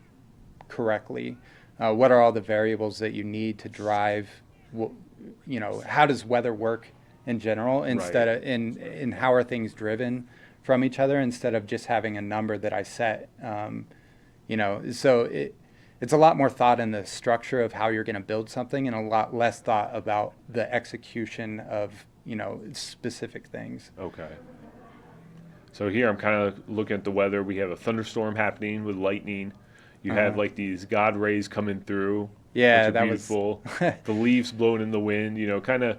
correctly. What are all the variables that you need to drive? How does weather work in general, instead of in how are things driven from each other, instead of just having a number that I set. So it's a lot more thought in the structure of how you're going to build something, and a lot less thought about the execution of specific things. Okay. So here I'm kind of looking at the weather. We have a thunderstorm happening with lightning. You have like these God rays coming through, Yeah, which are that beautiful. was. The leaves blowing in the wind. Kind of,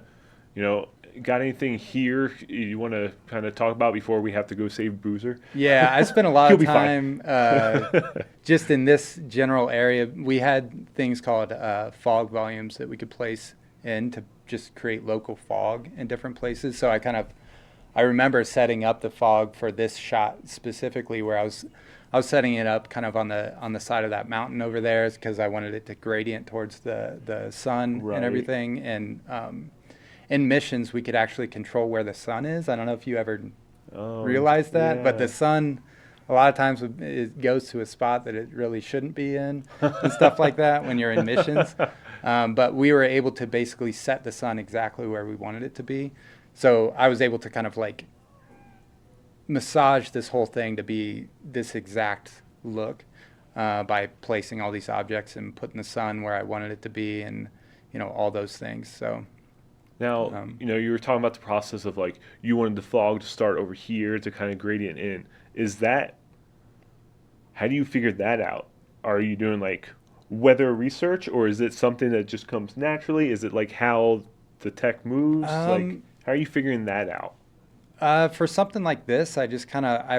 got anything here you want to kind of talk about before we have to go save Bruiser? Yeah, I spent a lot He'll of be fine. time just in this general area. We had things called fog volumes that we could place in to just create local fog in different places. So I remember setting up the fog for this shot specifically, where I was setting it up kind of on the side of that mountain over there, because I wanted it to gradient towards the sun Right. and everything. And in missions, we could actually control where the sun is. I don't know if you ever realize that, but the sun, a lot of times it goes to a spot that it really shouldn't be in and stuff like that when you're in missions. But we were able to basically set the sun exactly where we wanted it to be. So I was able to kind of like massage this whole thing to be this exact look by placing all these objects and putting the sun where I wanted it to be, and all those things. So now, you were talking about the process of like you wanted the fog to start over here to kind of gradient in. How do you figure that out? Are you doing like weather research, or is it something that just comes naturally? Is it like how the tech moves? Like, how are you figuring that out? For something like this, I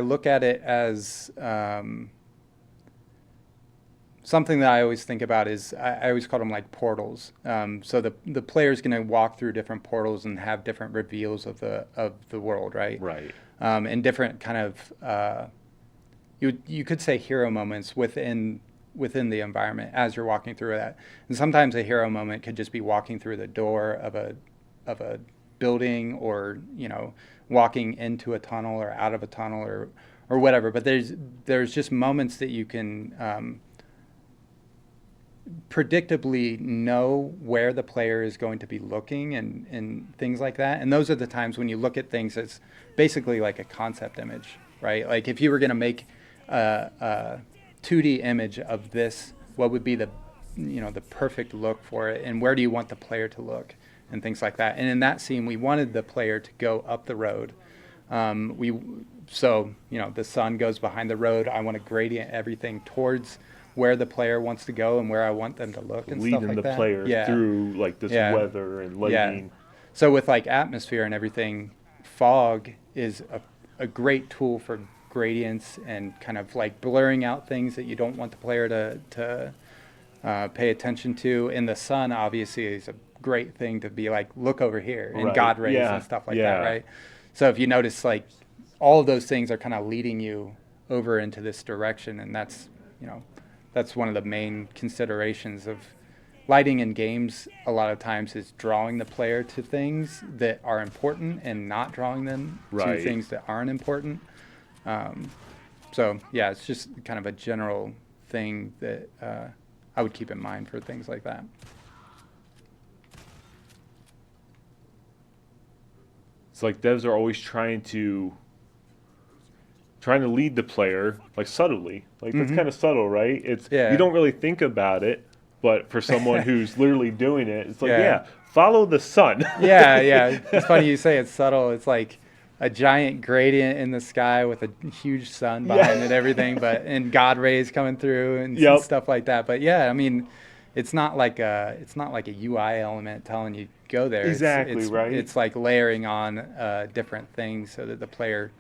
look at it as something that I always think about is I always call them like portals. So the player's going to walk through different portals and have different reveals of the world, right? Right. And different kind of you could say hero moments within the environment as you're walking through that. And sometimes a hero moment could just be walking through the door of a building, or walking into a tunnel or out of a tunnel or whatever. But there's just moments that you can predictably know where the player is going to be looking and things like that. And those are the times when you look at things as basically like a concept image, right? Like if you were going to make a 2D image of this, what would be the perfect look for it, and where do you want the player to look, and things like that. And in that scene, we wanted the player to go up the road. So the sun goes behind the road. I want to gradient everything towards where the player wants to go and where I want them to look and Leading stuff like the that. player through like this weather and lightning. So with like atmosphere and everything, fog is a great tool for gradients and kind of like blurring out things that you don't want the player to pay attention to. And the sun obviously is a great thing to be like, look over here, and Right. God rays and stuff like that, right? So if you notice, like all of those things are kind of leading you over into this direction, and that's one of the main considerations of lighting in games. A lot of times is drawing the player to things that are important and not drawing them Right. to things that aren't important. So yeah, it's just kind of a general thing that I would keep in mind for things like that. It's like devs are always trying to lead the player like subtly. Like that's kind of subtle, right? It's you don't really think about it, but for someone who's literally doing it, it's like follow the sun. Yeah. It's funny you say it's subtle. It's like a giant gradient in the sky with a huge sun behind it, everything, and God rays coming through and stuff like that. But yeah, I mean, it's not like a UI element telling you go there. Exactly, right. It's like layering on different things so that the player,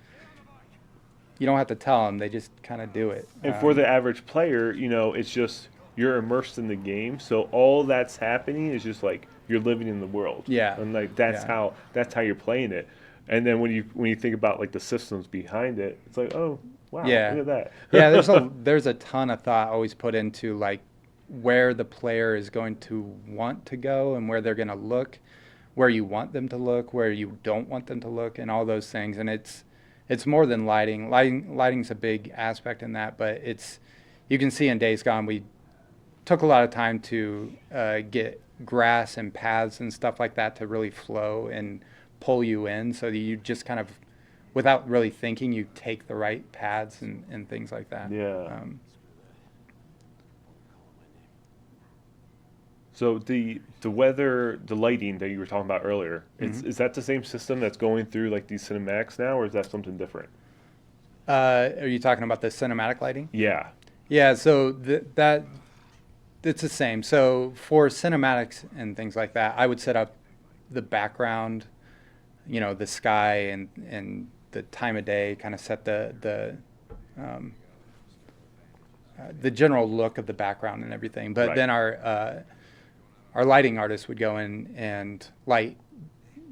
you don't have to tell them; they just kind of do it. And for the average player, it's just you're immersed in the game, so all that's happening is just like you're living in the world. Yeah. And like that's how you're playing it. And then when you think about like the systems behind it, it's like, oh wow, look at that. Yeah, there's a ton of thought always put into like where the player is going to want to go and where they're going to look, where you want them to look, where you don't want them to look, and all those things. And it's more than lighting. Lighting's a big aspect in that, but you can see in Days Gone we took a lot of time to get grass and paths and stuff like that to really flow and pull you in, so that you just kind of, without really thinking, you take the right paths and things like that. Yeah. So the weather, the lighting that you were talking about earlier, is that the same system that's going through like these cinematics now, or is that something different? Are you talking about the cinematic lighting? Yeah. Yeah, so that it's the same. So for cinematics and things like that, I would set up the background, the sky and the time of day, kind of set the general look of the background and everything. But Right. then our lighting artist would go in and light,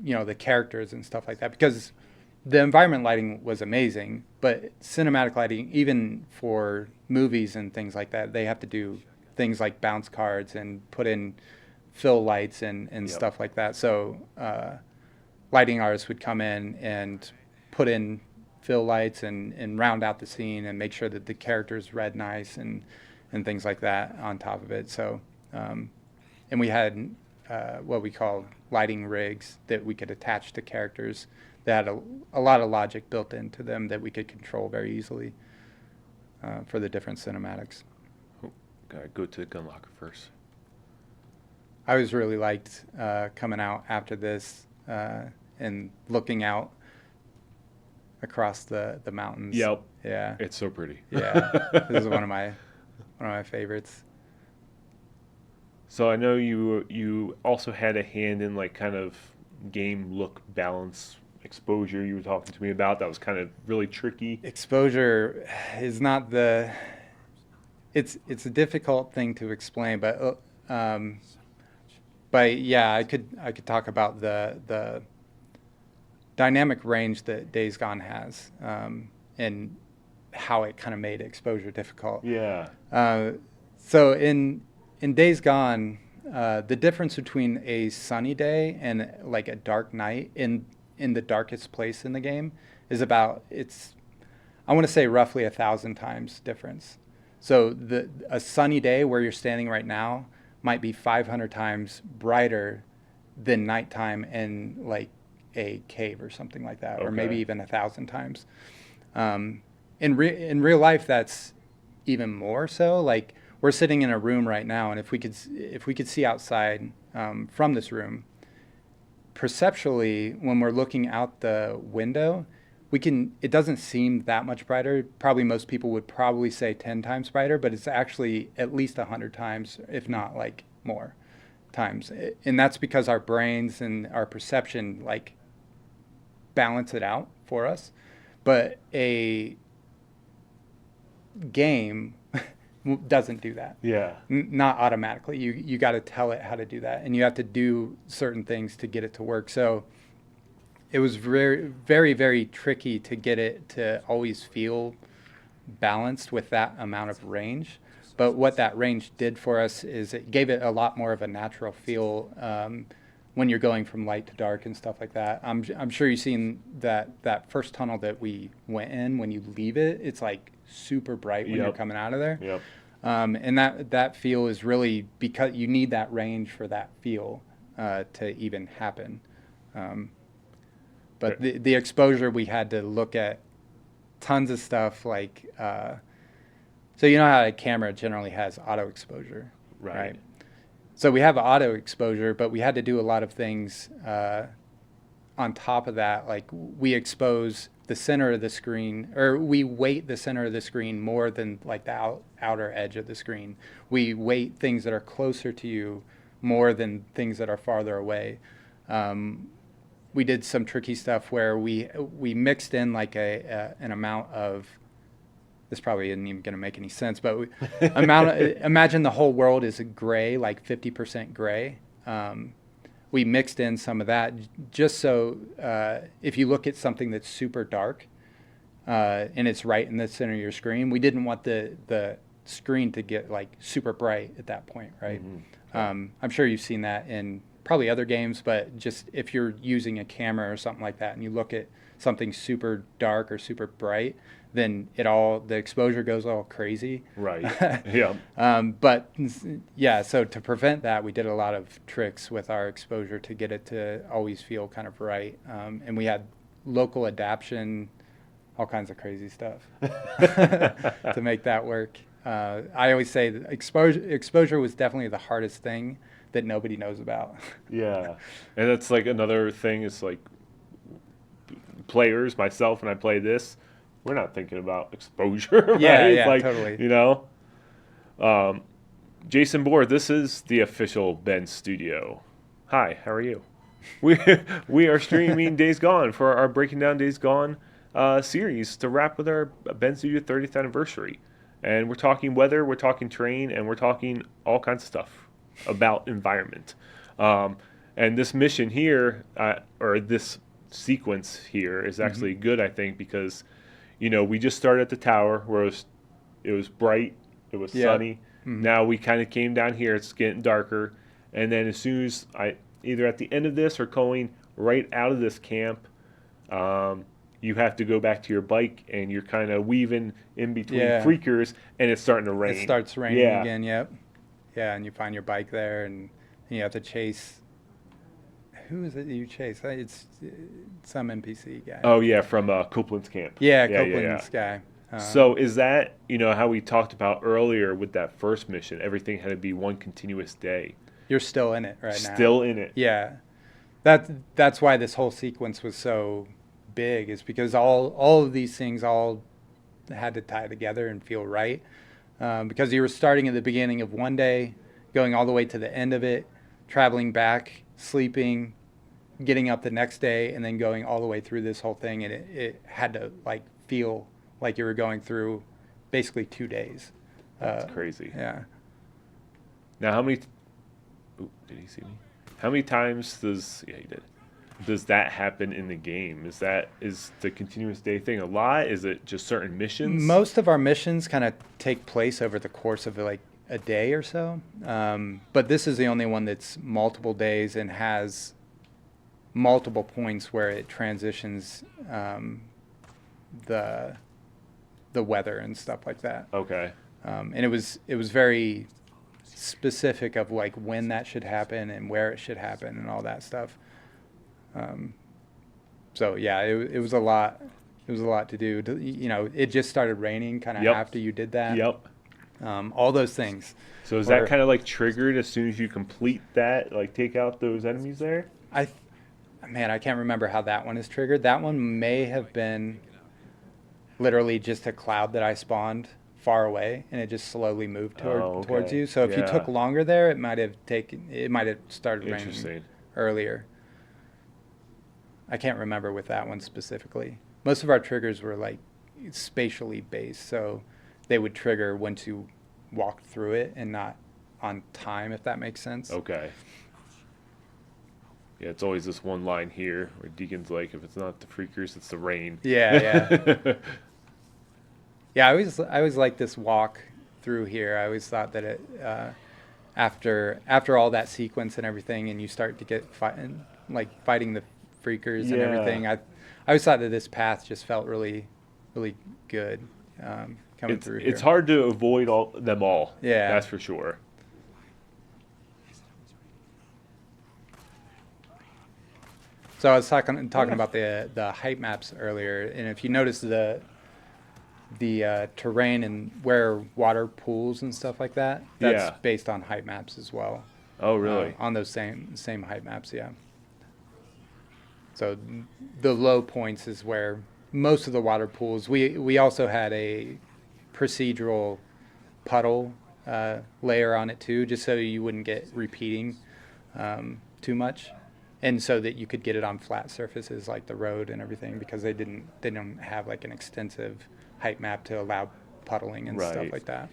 the characters and stuff like that, because the environment lighting was amazing, but cinematic lighting, even for movies and things like that, they have to do things like bounce cards and put in fill lights and Yep. stuff like that. So lighting artists would come in and put in fill lights and round out the scene and make sure that the characters read nice and things like that on top of it. So and we had what we call lighting rigs that we could attach to characters that had a lot of logic built into them that we could control very easily for the different cinematics. Gotta go to the gun locker first. I always really liked coming out after this and looking out across the mountains. Yep. Yeah. It's so pretty. Yeah. This is one of my favorites. So I know you also had a hand in like kind of game look balance exposure you were talking to me about. That was kind of really tricky. Exposure is not it's a difficult thing to explain, but yeah, I could talk about the dynamic range that Days Gone has, and how it kind of made exposure difficult. Yeah. So in Days Gone, the difference between a sunny day and like a dark night in the darkest place in the game is I want to say roughly 1,000 times difference. So a sunny day where you're standing right now might be 500 times brighter than nighttime in like a cave or something like that, or maybe Okay. even 1,000 times. In real life, that's even more so. Like we're sitting in a room right now, and if we could see outside from this room, perceptually, when we're looking out the window, it doesn't seem that much brighter. Probably most people would probably say 10 times brighter, but it's actually at least 100 times, if not like more times. And that's because our brains and our perception like balance it out for us. But a game doesn't do that. Yeah. Not automatically. You got to tell it how to do that, and you have to do certain things to get it to work. So it was very, very, very tricky to get it to always feel balanced with that amount of range. But what that range did for us is it gave it a lot more of a natural feel when you're going from light to dark and stuff like that. I'm sure you've seen that first tunnel that we went in. When you leave it, it's like super bright when Yep. you're coming out of there. Yep. And that feel is really because you need that range for that feel to even happen. But the exposure, we had to look at tons of stuff like, so you know how a camera generally has auto exposure, Right. So we have auto exposure, but we had to do a lot of things on top of that. Like we expose the center of the screen, or we weight the center of the screen more than like the outer edge of the screen. We weight things that are closer to you more than things that are farther away. We did some tricky stuff where we mixed in like an amount of, this probably isn't even going to make any sense, but imagine the whole world is gray, like 50% gray. We mixed in some of that just so if you look at something that's super dark and it's right in the center of your screen, we didn't want the screen to get like super bright at that point, right? Mm-hmm. I'm sure you've seen that in probably other games, but just if you're using a camera or something like that and you look at something super dark or super bright, then the exposure goes all crazy. Right. Yeah. But yeah, so to prevent that, we did a lot of tricks with our exposure to get it to always feel kind of right. And we had local adaption, all kinds of crazy stuff to make that work. I always say that exposure was definitely the hardest thing that nobody knows about. Yeah. And that's like another thing is like players, myself, when I play this, we're not thinking about exposure, right? Yeah, It's yeah, like, totally. you know. Jason Bohr, this is the official Ben studio. Hi, how are you? We we are streaming Days Gone for our Breaking Down Days Gone series to wrap with our Ben Studio 30th anniversary. And we're talking weather, we're talking terrain, and we're talking all kinds of stuff about environment. And this mission here, or this sequence here, is actually good, I think, because we just started at the tower where it was bright, it was sunny. Now we kind of came down here, it's getting darker, and then as soon as either at the end of this or going right out of this camp, you have to go back to your bike and you're kind of weaving in between freakers, and it's starting to rain. It starts raining again, yep. Yeah, and you find your bike there, and you have to chase. Who is it you chase? It's some NPC guy. Oh, yeah, from Copeland's camp. Yeah, Copeland's guy. So is that, how we talked about earlier with that first mission, everything had to be one continuous day. You're still in it right now. Still in it. Yeah. That's why this whole sequence was so big, is because all of these things all had to tie together and feel right. Because you were starting at the beginning of one day, going all the way to the end of it, traveling back, sleeping, getting up the next day, and then going all the way through this whole thing. And it had to feel like you were going through basically 2 days. That's crazy. Yeah. Now, how many... did he see me? How many times does... Yeah, he did. Does that happen in the game? Is the continuous day thing a lot? Is it just certain missions? Most of our missions kind of take place over the course of a day or so. But this is the only one that's multiple days and has multiple points where it transitions the weather and stuff like that. Okay. And it was very specific of when that should happen and where it should happen and all that stuff. So yeah, it was a lot. It was a lot to do. It just started raining kind of after you did that. Yep. All those things. So is that kind of triggered as soon as you complete that, take out those enemies there? I can't remember how that one is triggered. That one may have been literally just a cloud that I spawned far away, and it just slowly moved towards you. So if you took longer there, it might have started raining earlier. I can't remember with that one specifically. Most of our triggers were spatially based, so they would trigger once you walked through it and not on time, if that makes sense. Okay. Yeah, it's always this one line here where Deacon's like, if it's not the freakers, it's the rain. Yeah. Yeah, I always liked this walk through here. I always thought that it after all that sequence and everything, and you start to get fighting the freakers and everything. I always thought that this path just felt really, really good coming through here. It's hard to avoid them all. Yeah, that's for sure. So I was talking about the height maps earlier, and if you notice the terrain and where water pools and stuff like that, that's based on height maps as well. Oh, really? On those same height maps, yeah. So the low points is where most of the water pools. We also had a procedural puddle layer on it too, just so you wouldn't get repeating too much, and so that you could get it on flat surfaces like the road and everything, because they didn't have an extensive height map to allow puddling and stuff like that.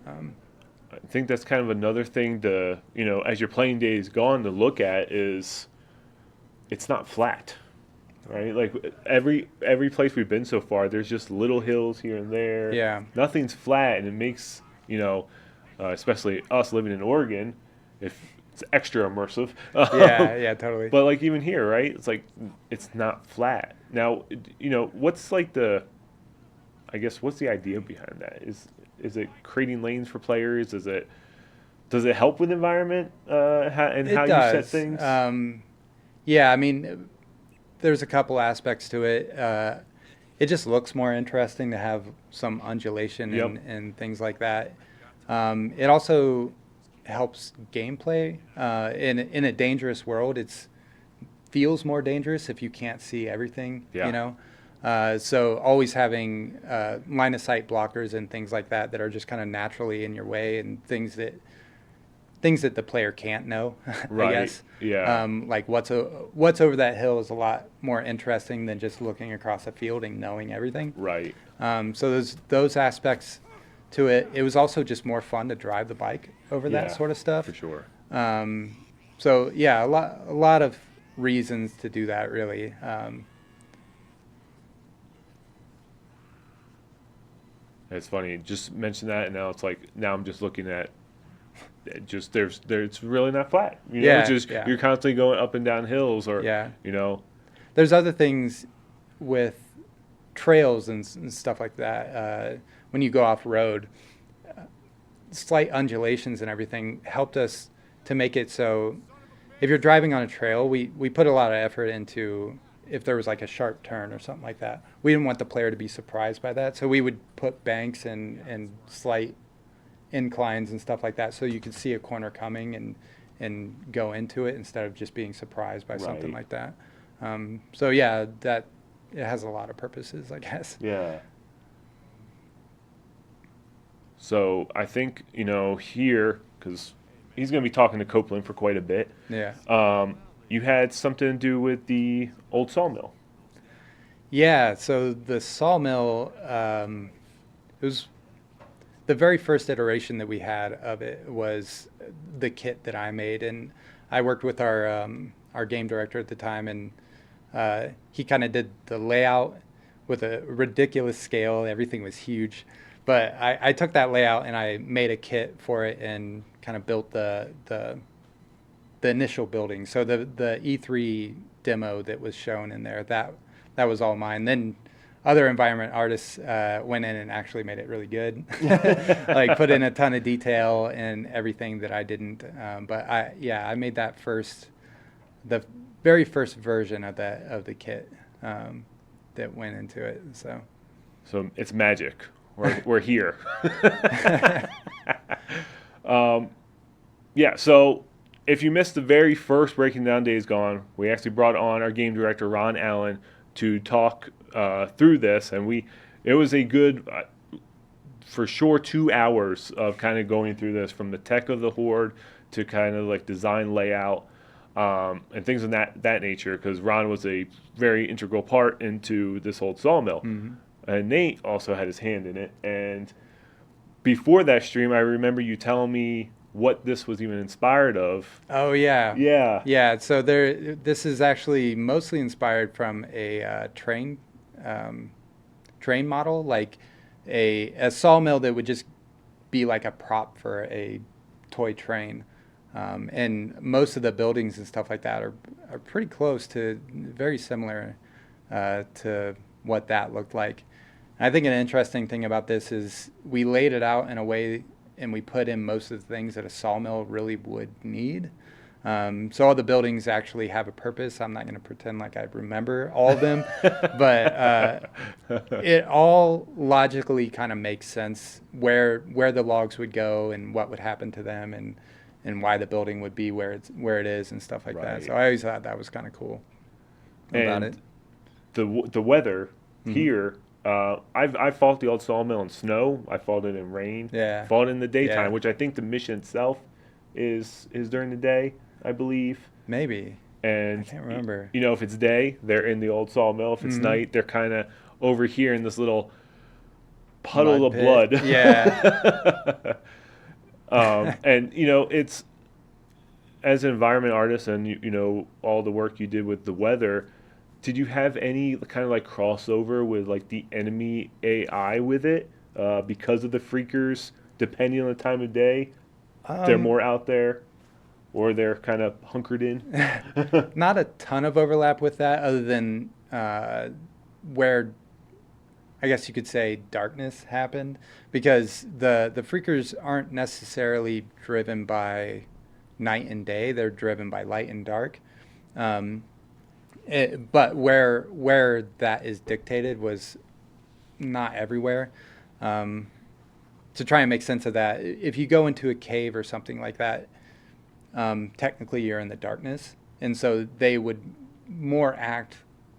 I think that's kind of another thing to, as you're playing Days Gone, to look at is it's not flat, right? Every place we've been so far, there's just little hills here and there. Yeah. Nothing's flat, and it makes, especially us living in Oregon, if it's extra immersive. Yeah, totally. But even here, right? It's it's not flat. Now, what's what's the idea behind that? Is it creating lanes for players? Does it help with environment how you set things? Yeah, there's a couple aspects to it. It just looks more interesting to have some undulation and things like that. It also helps gameplay. In a dangerous world, it feels more dangerous if you can't see everything. So always having line of sight blockers and things like that that are just kind of naturally in your way, and things that the player can't know, Right. I guess. Yeah. Like what's over that hill is a lot more interesting than just looking across a field and knowing everything. Right. So there's those aspects to it. It was also just more fun to drive the bike over that Yeah, sort of stuff. for sure. So yeah, a lot of reasons to do that, really. It's funny. You just mentioned that, and now it's like now I'm just looking at just there's it's really not flat. You know, Yeah, it's just yeah. you're constantly going up and down hills, or Yeah. you know, There's other things with trails and stuff like that. When you go off road, slight undulations and everything helped us to make it so if you're driving on a trail, we put a lot of effort into if there was like a sharp turn or something like that. We didn't want the player to be surprised by that, so we would put banks and slight inclines and stuff like that so you could see a corner coming and go into it instead of just being surprised by something Right. like that. So yeah, that it has a lot of purposes, I guess. yeah. So I think here because he's going to be talking to Copeland for quite a bit. Yeah. You had something to do with the Old Sawmill. Yeah, so the sawmill, it was the very first iteration that we had of it was the kit that I made, and I worked with our game director at the time, and he kind of did the layout with a ridiculous scale. Everything was huge, but I took that layout and I made a kit for it and kind of built the initial building. So the E3 demo that was shown in there, that was all mine. Then other environment artists went in and actually made it really good, like put in a ton of detail and everything that I didn't. But I made the very first version of the kit that went into it. So it's magic. We're here. Yeah. So if you missed the very first Breaking Down Days Gone, we actually brought on our game director Ron Allen to talk through this, and it was a good, for sure, 2 hours of kind of going through this from the tech of the Horde to kind of like design layout and things of that nature. Because Ron was a very integral part into this Old Sawmill, and Nate also had his hand in it. And before that stream, I remember you telling me what this was even inspired of. Oh yeah. Yeah. Yeah. So this is actually mostly inspired from a train model, like a sawmill that would just be like a prop for a toy train. And most of the buildings and stuff like that are pretty close to, very similar to what that looked like. I think an interesting thing about this is we laid it out in a way and we put in most of the things that a sawmill really would need. So all the buildings actually have a purpose. I'm not going to pretend like I remember all of them, but it all logically kind of makes sense where the logs would go and what would happen to them and why the building would be where it is and stuff like that. So I always thought that was kind of cool about it. The weather here. I fought the Old Sawmill in snow. I fought it in rain. Yeah. Fought it in the daytime, Yeah. which I think the mission itself is during the day, I believe. Maybe. And I can't remember. if it's day, they're in the Old Sawmill. If it's night, they're kind of over here in this little puddle Mud of pit. blood. Yeah. And it's as an environment artist, and all the work you did with the weather. Did you have any kind of like crossover with like the enemy AI with it because of the freakers? Depending on the time of day, they're more out there, or they're kind of hunkered in. Not a ton of overlap with that, other than where I guess you could say darkness happened, because the freakers aren't necessarily driven by night and day; they're driven by light and dark. But where that is dictated was not everywhere. To try and make sense of that, if you go into a cave or something like that, technically you're in the darkness, and so they would more act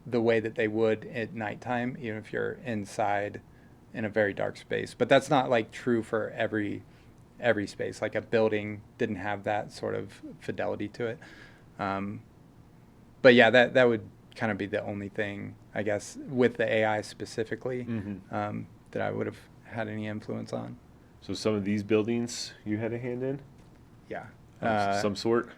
the way that they would at nighttime, even if you're inside in a very dark space. But that's not like true for every space. Like a building didn't have that sort of fidelity to it. But yeah, that would kind of be the only thing, I guess, with the AI specifically, that I would have had any influence on. So some of these buildings you had a hand in? Yeah. Of some sort?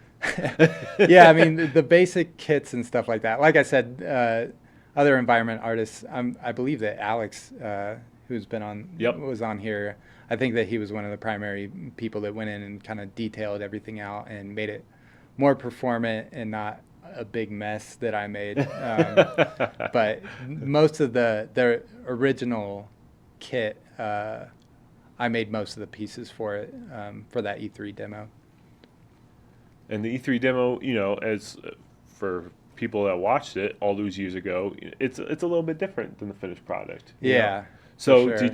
Yeah, I mean, the basic kits and stuff like that. Like I said, other environment artists, I believe that Alex, who's been on, was on here, I think that he was one of the primary people that went in and kind of detailed everything out and made it more performant and not a big mess that I made. But most of the original kit, I made most of the pieces for it, for that E3 demo. And the E3 demo, you know, as for people that watched it all those years ago, it's a little bit different than the finished product. Yeah. So sure.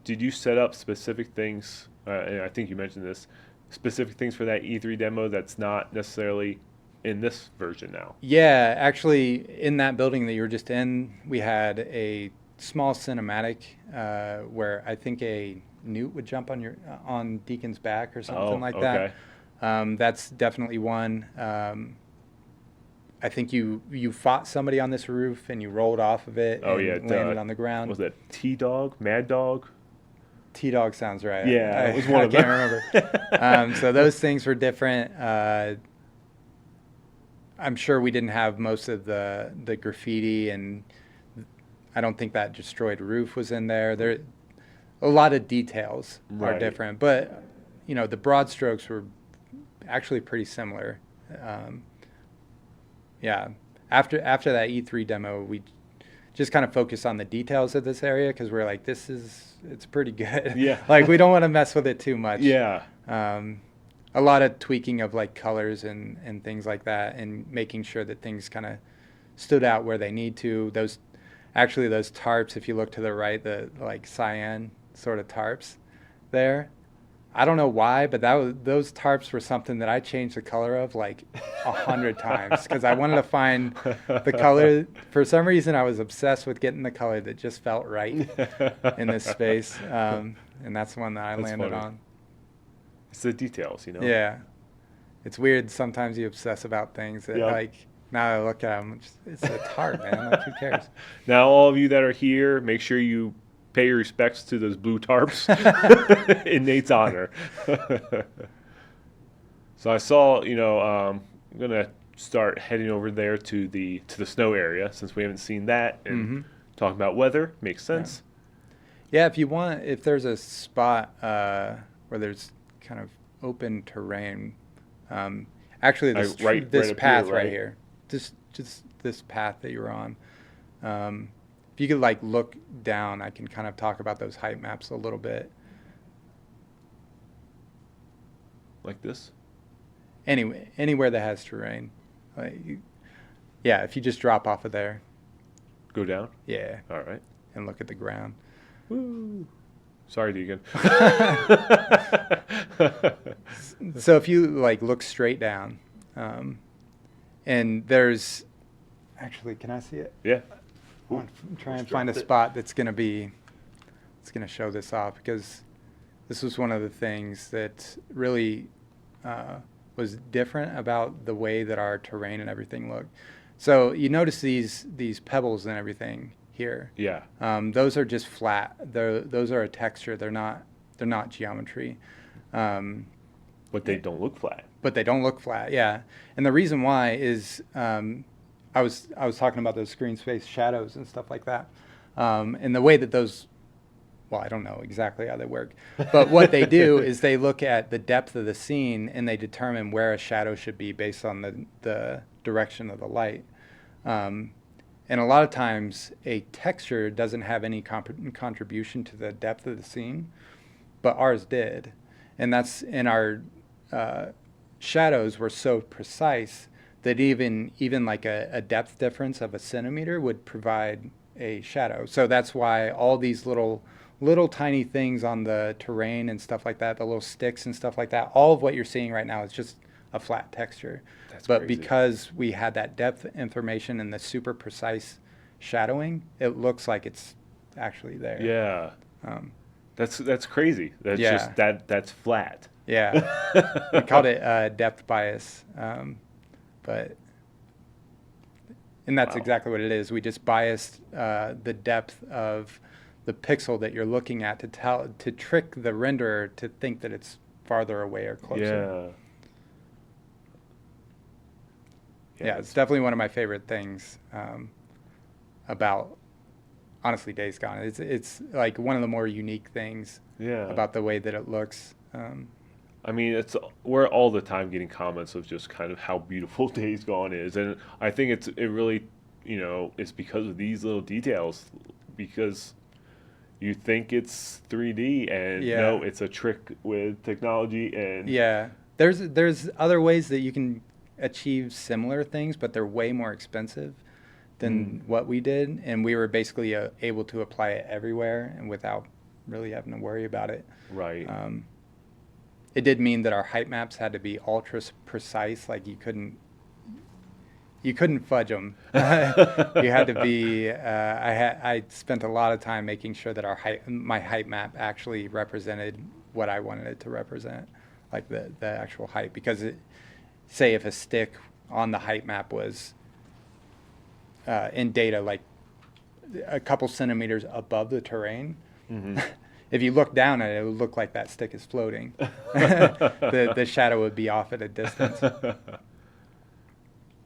did you set up specific things? And I think you mentioned this, specific things for that E3 demo that's not necessarily in this version now. Yeah, actually, in that building that you were just in, we had a small cinematic where I think a newt would jump on Deacon's back or something like that. That's definitely one. I think you fought somebody on this roof and you rolled off of it and landed on the ground. Was that T-Dog? Mad Dog? T-Dog sounds right. Yeah, it was one of them. I can't remember. So those things were different. I'm sure we didn't have most of the graffiti, and I don't think that destroyed roof was in there. There, a lot of details are different, but you know, the broad strokes were actually pretty similar. Yeah, after that E3 demo, we just kind of focused on the details of this area because we're like, it's pretty good. Yeah. Like we don't want to mess with it too much. Yeah. A lot of tweaking of like colors and things like that, and making sure that things kind of stood out where they need to. Those tarps, if you look to the right, the like cyan sort of tarps there. I don't know why, but those tarps were something that I changed the color of like 100 times because I wanted to find the color. For some reason, I was obsessed with getting the color that just felt right in this space, and that's the one that I landed on. It's the details, you know? Yeah. It's weird. Sometimes you obsess about things that like, now I look at them, it's a tarp, man. Like, who cares? Now, all of you that are here, make sure you pay your respects to those blue tarps in Nate's honor. So I saw, you know, I'm going to start heading over there to the snow area since we haven't seen that, and talking about weather makes sense. Yeah, if there's a spot where there's kind of open terrain, actually this path right here, just this path that you're on. If you could like look down, I can kind of talk about those height maps a little bit. Like this? Anywhere that has terrain. Yeah, if you just drop off of there. Go down? Yeah. All right. And look at the ground. Woo. Sorry, Deegan. So if you like look straight down, and there's actually, can I see it? Yeah. I'm trying to find a spot that's going to show this off, because this was one of the things that really was different about the way that our terrain and everything looked. So you notice these pebbles and everything here. Yeah. Those are just flat. Those are a texture. They're not geometry. But they don't look flat. But they don't look flat. Yeah. And the reason why is I was talking about those screen space shadows and stuff like that. And the way that those, well, I don't know exactly how they work, but what they do is they look at the depth of the scene and they determine where a shadow should be based on the direction of the light. And a lot of times a texture doesn't have any contribution to the depth of the scene, but ours did. And that's in our shadows were so precise that even like a depth difference of a centimeter would provide a shadow. So that's why all these little tiny things on the terrain and stuff like that, the little sticks and stuff like that, all of what you're seeing right now is just a flat texture. That's but crazy. Because we had that depth information and the super precise shadowing, it looks like it's actually there. Yeah. That's crazy. That's Yeah. just that's flat. Yeah. We called it depth bias. But and that's Wow. exactly what it is. We just biased the depth of the pixel that you're looking at to trick the renderer to think that it's farther away or closer. Yeah, it's definitely one of my favorite things about, honestly, Days Gone. It's like one of the more unique things about the way that it looks. I mean, we're all the time getting comments of just kind of how beautiful Days Gone is, and I think it really, it's because of these little details, because you think it's 3D and no, it's a trick with technology. And there's other ways that you can achieve similar things, but they're way more expensive than what we did, and we were basically able to apply it everywhere and without really having to worry about it. Right. It did mean that our height maps had to be ultra precise. Like you couldn't fudge them. You had to be. I spent a lot of time making sure that my height map actually represented what I wanted it to represent, like the actual height. Because say if a stick on the height map was in data like a couple centimeters above the terrain. If you look down at it, it would look like that stick is floating. The shadow would be off at a distance.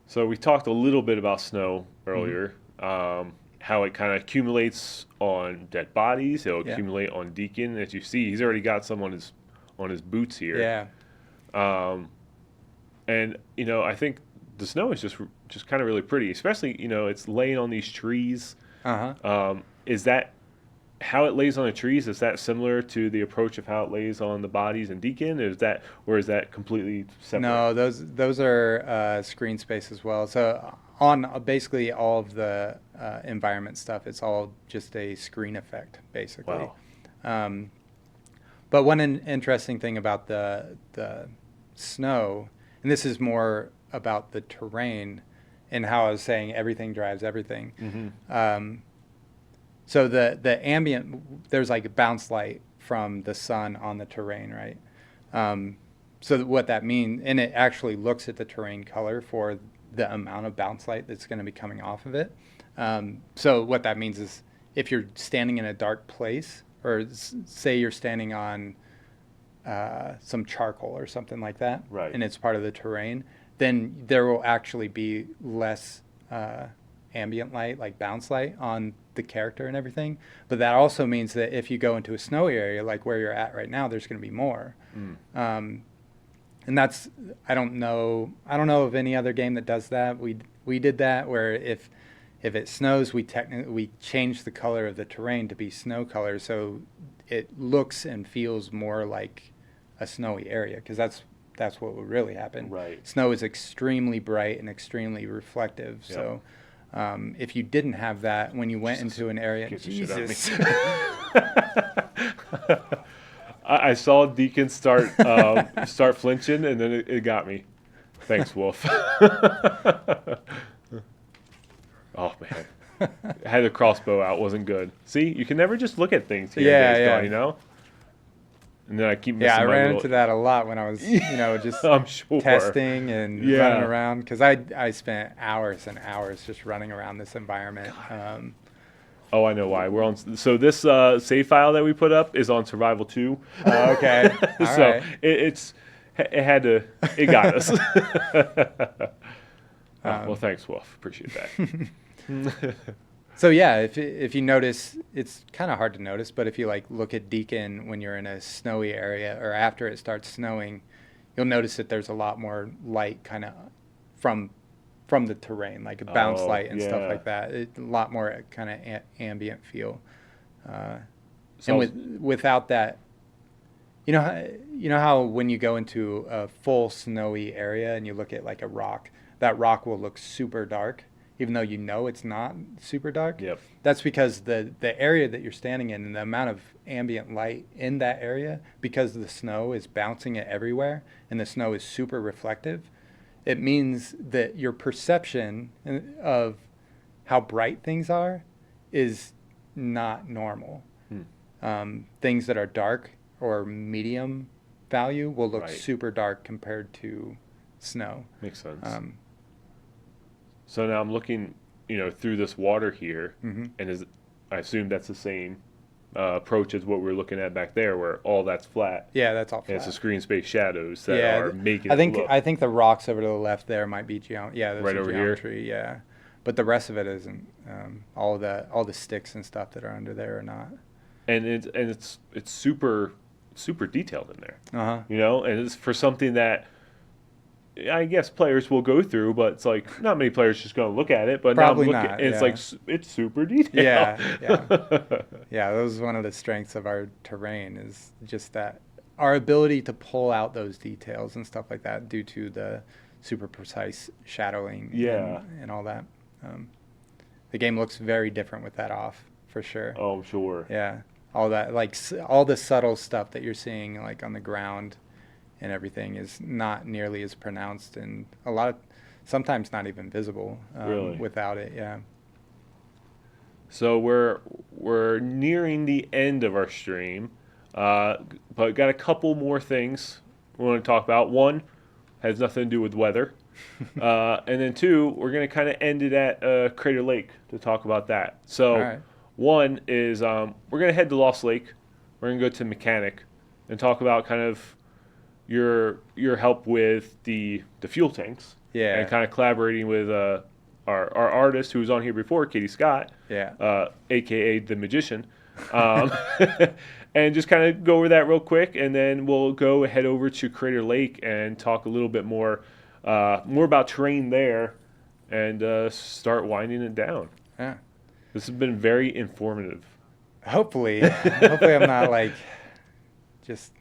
So we talked a little bit about snow earlier, how it kind of accumulates on dead bodies. It'll accumulate on Deacon. As you see, he's already got some on his boots here. Yeah. And I think the snow is just kind of really pretty, especially it's laying on these trees. Is that how it lays on the trees? Is that similar to the approach of how it lays on the bodies in Deacon? Or is that completely separate? No, those are screen space as well. So on basically all of the environment stuff, it's all just a screen effect, basically. Wow. But one interesting thing about the snow, and this is more about the terrain and how I was saying everything drives everything. So the ambient, there's like a bounce light from the sun on the terrain, right? So what that means, and it actually looks at the terrain color for the amount of bounce light that's going to be coming off of it. So what that means is if you're standing in a dark place, or say you're standing on some charcoal or something like that, right, and it's part of the terrain, then there will actually be less ambient light, like bounce light, on the character and everything. But that also means that if you go into a snowy area like where you're at right now, there's going to be more. And that's, I don't know of any other game that does that. We did that where if it snows, we change the color of the terrain to be snow color, so it looks and feels more like a snowy area, because that's what would really happen. Right. Snow is extremely bright and extremely reflective. Yep. So if you didn't have that when you went into an area, Jesus. I saw Deacon start flinching, and then it got me. Thanks, Wolf. Oh man, I had the crossbow out. Wasn't good. See, you can never just look at things here. Gone, And then I keep missing I ran into that a lot when I was, just I'm sure. testing and running around, because I spent hours and hours just running around this environment. Oh, I know why. We're on. So this save file that we put up is on Survival 2. Oh, okay. All right. It got us. Well, thanks, Wolf. Appreciate that. So yeah, if you notice, it's kind of hard to notice, but if you look at Deacon when you're in a snowy area or after it starts snowing, you'll notice that there's a lot more light kind of from the terrain, like a bounce light and stuff like that. A lot more kind of ambient feel. And without that, you know how when you go into a full snowy area and you look at like a rock, that rock will look super dark, even though it's not super dark. Yep. That's because the area that you're standing in and the amount of ambient light in that area, because the snow is bouncing it everywhere and the snow is super reflective, it means that your perception of how bright things are is not normal. Things that are dark or medium value will look Right. super dark compared to snow. Makes sense. So now I'm looking, through this water here, and I assume that's the same approach as what we're looking at back there, where all that's flat. Yeah, that's all And flat. it's the screen space shadows that are making I think it look. I think the rocks over to the left there might be there's Right some over here? geometry, yeah. But the rest of it isn't. All the sticks and stuff that are under there are not. And it's super detailed in there. Uh-huh. And it's for something that I guess players will go through, but it's like not many players just going to look at it. But Probably now I'm looking, not, and it's yeah. like it's super detailed. Yeah. Yeah, that was one of the strengths of our terrain, is just that our ability to pull out those details and stuff like that due to the super precise shadowing Yeah. and all that. The game looks very different with that off, for sure. Oh, I'm sure. Yeah, all that, like all the subtle stuff that you're seeing like on the ground and everything is not nearly as pronounced, and sometimes not even visible Really? without it. Yeah. So we're nearing the end of our stream, but got a couple more things we want to talk about. One has nothing to do with weather, and then two, we're going to kind of end it at Crater Lake to talk about that. So All right. one is we're going to head to Lost Lake. We're going to go to Mechanic and talk about kind of your help with the fuel tanks. Yeah. And kind of collaborating with our artist who was on here before, Katie Scott. Yeah. AKA the Magician. And just kind of go over that real quick, and then we'll go head over to Crater Lake and talk a little bit more about terrain there, and start winding it down. Yeah. This has been very informative. Hopefully I'm not like just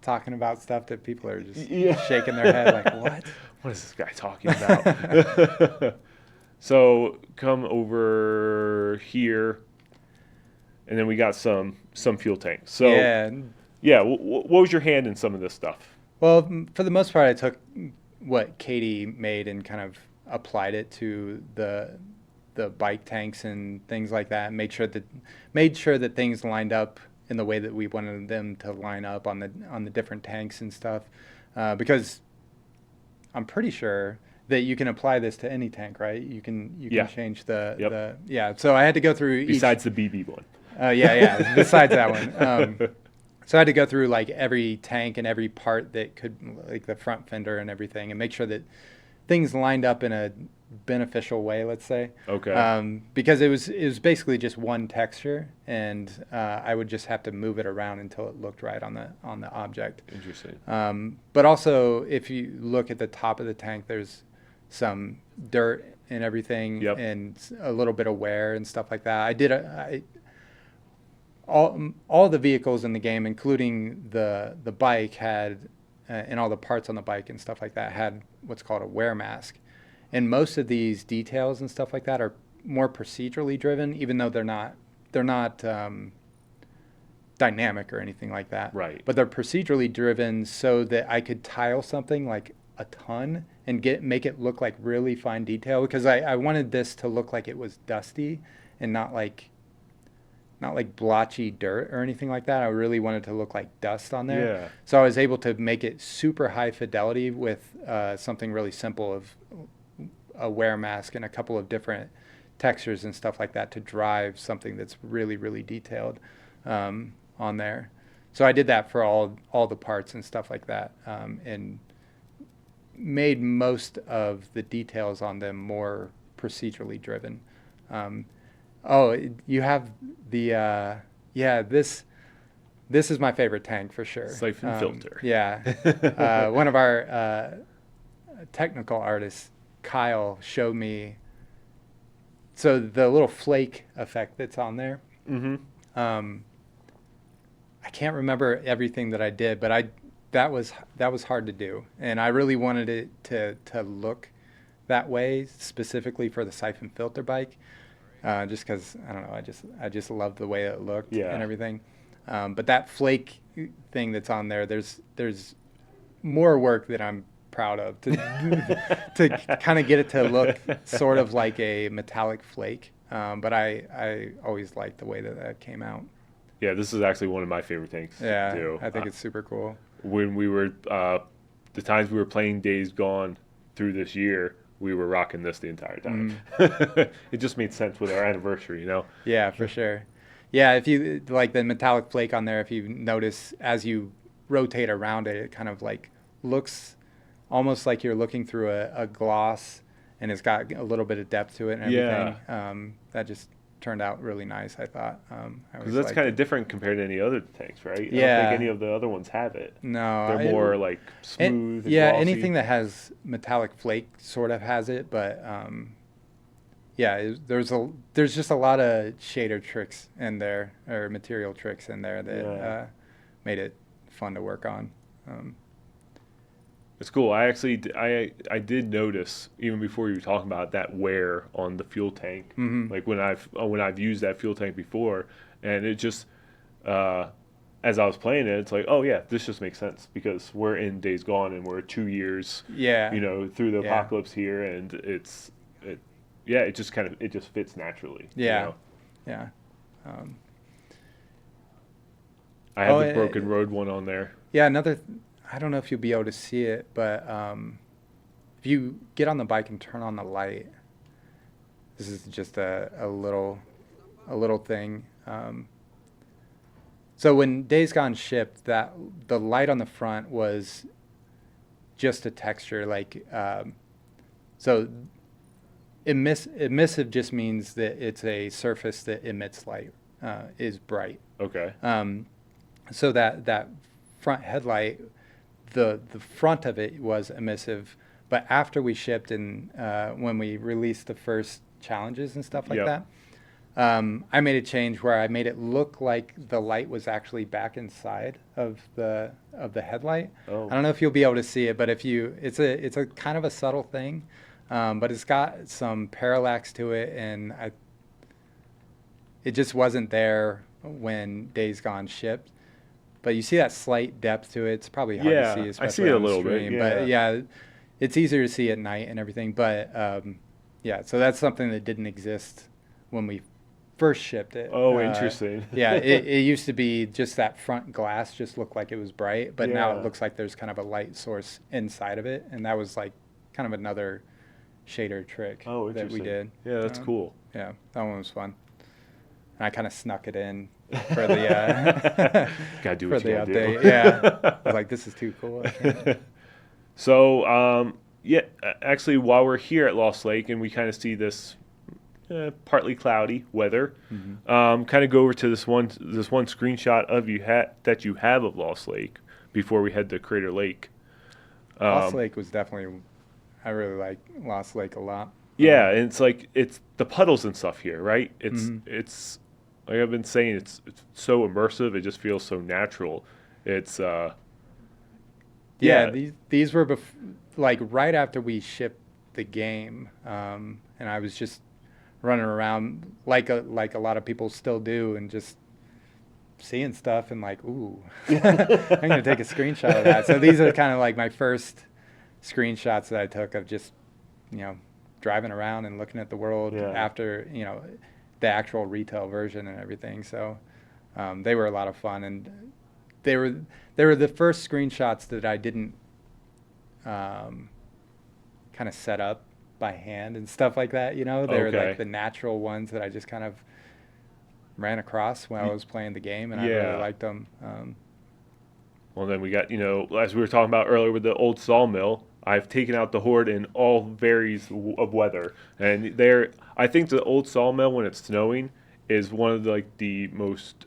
talking about stuff that people are just shaking their head like, what? What is this guy talking about? So come over here, and then we got some fuel tanks. So yeah, what was your hand in some of this stuff? Well, for the most part, I took what Katie made and kind of applied it to the bike tanks and things like that. Made sure that things lined up in the way that we wanted them to line up on the different tanks and stuff, because I'm pretty sure that you can apply this to any tank, right? You can change So I had to go through Besides the BB one. Besides that one. So I had to go through like every tank and every part that could, like the front fender and everything, and make sure that things lined up in a beneficial way, let's say. Okay. Because it was basically just one texture, and I would just have to move it around until it looked right on the object. Interesting. But also, if you look at the top of the tank, there's some dirt and everything, and a little bit of wear and stuff like that. All the vehicles in the game, including the bike, had and all the parts on the bike and stuff like that had what's called a wear mask. And most of these details and stuff like that are more procedurally driven, even though they're not dynamic or anything like that. Right. But they're procedurally driven so that I could tile something like a ton and make it look like really fine detail, because I wanted this to look like it was dusty and not like blotchy dirt or anything like that. I really wanted to look like dust on there. Yeah. So I was able to make it super high fidelity with something really simple of a wear mask and a couple of different textures and stuff like that to drive something that's really, really detailed on there. So I did that for all the parts and stuff like that, and made most of the details on them more procedurally driven. You have the this is my favorite tank for sure. Siphon filter. Yeah. One of our technical artists, Kyle, showed me. So the little flake effect that's on there. Mm-hmm. I can't remember everything that I did, but that was hard to do, and I really wanted it to look that way specifically for the siphon filter bike, just because I don't know, I just loved the way it looked and everything. But that flake thing that's on there, there's more work that I'm proud of to kind of get it to look sort of like a metallic flake. But I always liked the way that came out. Yeah, this is actually one of my favorite tanks Yeah, too. I think it's super cool. When we were the times we were playing Days Gone through this year, we were rocking this the entire time. It just made sense with our anniversary, you know. Yeah, for sure. Yeah, if you like the metallic flake on there, if you notice as you rotate around it, it kind of like looks almost like you're looking through a gloss, and it's got a little bit of depth to it and everything. Yeah. That just turned out really nice, I thought. Because that's kind of different compared to any other tanks, right? I don't Yeah. think any of the other ones have it. No, They're more like smooth. And yeah, glossy. anything that has metallic flake sort of has it, but yeah, there's just a lot of shader tricks in there, or material tricks in there that made it fun to work on. It's cool. I actually I did notice even before you were talking about that wear on the fuel tank. Like when I've used that fuel tank before, and it just as I was playing it, it's like, oh yeah, this just makes sense because we're in Days Gone and we're 2 years, Yeah. through the Yeah. apocalypse here, and it just fits naturally. Yeah. Yeah. I have Oh, the Broken Road one on there. Yeah, I don't know if you'll be able to see it, but if you get on the bike and turn on the light, this is just a little thing. So when Days Gone shipped, that the light on the front was just a texture, like so emissive just means that it's a surface that emits light, is bright. Okay. So that front headlight, the front of it was emissive, but after we shipped and when we released the first challenges and stuff like Yep. that, I made a change where I made it look like the light was actually back inside of the headlight. Oh. I don't know if you'll be able to see it, but it's a kind of a subtle thing, but it's got some parallax to it, and it just wasn't there when Days Gone shipped. But you see that slight depth to it. It's probably hard Yeah, to see, I especially see it a on the little bit, stream. yeah. But yeah, it's easier to see at night and everything. But yeah, so that's something that didn't exist when we first shipped it. Oh, interesting. Yeah, it used to be just that front glass just looked like it was bright, but now Yeah. it looks like there's kind of a light source inside of it, and that was like kind of another shader trick Oh, that we interesting. did. Yeah, that's cool. Yeah, that one was fun. And I kind of snuck it in for the Gotta do for what the you gotta update. do. Yeah, I was like, this is too cool. I can't- So, actually, while we're here at Lost Lake and we kind of see this partly cloudy weather, kind of go over to this one screenshot of that you have of Lost Lake before we head to Crater Lake. Lost Lake was definitely, I really like Lost Lake a lot. Yeah, and it's the puddles and stuff here, right? It's like I've been saying, it's so immersive. It just feels so natural. It's Yeah, these were like right after we shipped the game, and I was just running around like a lot of people still do, and just seeing stuff and like, ooh, I'm gonna take a screenshot of that. So these are kind of like my first screenshots that I took of just, driving around and looking at the world after, the actual retail version and everything. So they were a lot of fun, and they were the first screenshots that I didn't kind of set up by hand and stuff like that. They were Okay. like the natural ones that I just kind of ran across when I was playing the game, and I Yeah. really liked them. Well, then we got, as we were talking about earlier with the Old Sawmill, I've taken out the Horde in all varies of weather. And I think the Old Sawmill, when it's snowing, is one of the most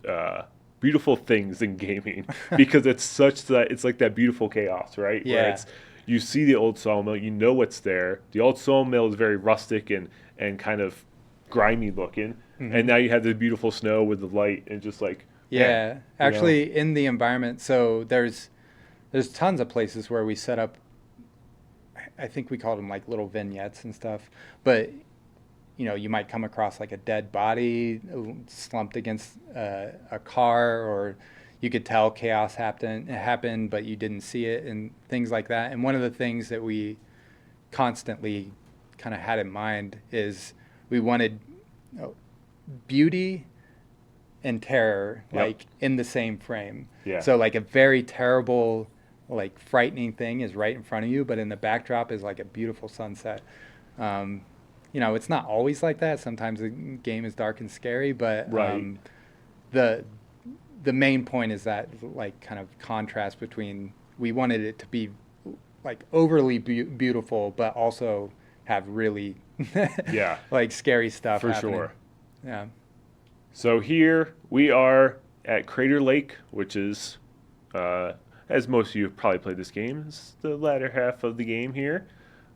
beautiful things in gaming because it's like that beautiful chaos, right? Yeah. Where you see the Old Sawmill, you know what's there. The Old Sawmill is very rustic and kind of grimy looking. And now you have the beautiful snow with the light and just like, Yeah, actually, in the environment, so there's tons of places where we set up. I think we called them like little vignettes and stuff, but you might come across like a dead body slumped against a car, or you could tell chaos happened, but you didn't see it, and things like that. And one of the things that we constantly kind of had in mind is we wanted beauty and terror like in the same frame. Yeah. So like a very terrible, like frightening thing is right in front of you, but in the backdrop is like a beautiful sunset. You know, it's not always like that. Sometimes the game is dark and scary, but the main point is that like kind of contrast between, we wanted it to be like overly beautiful, but also have really like scary stuff for happening. sure. Yeah. So here we are at Crater Lake, which is, as most of you have probably played this game, it's the latter half of the game here.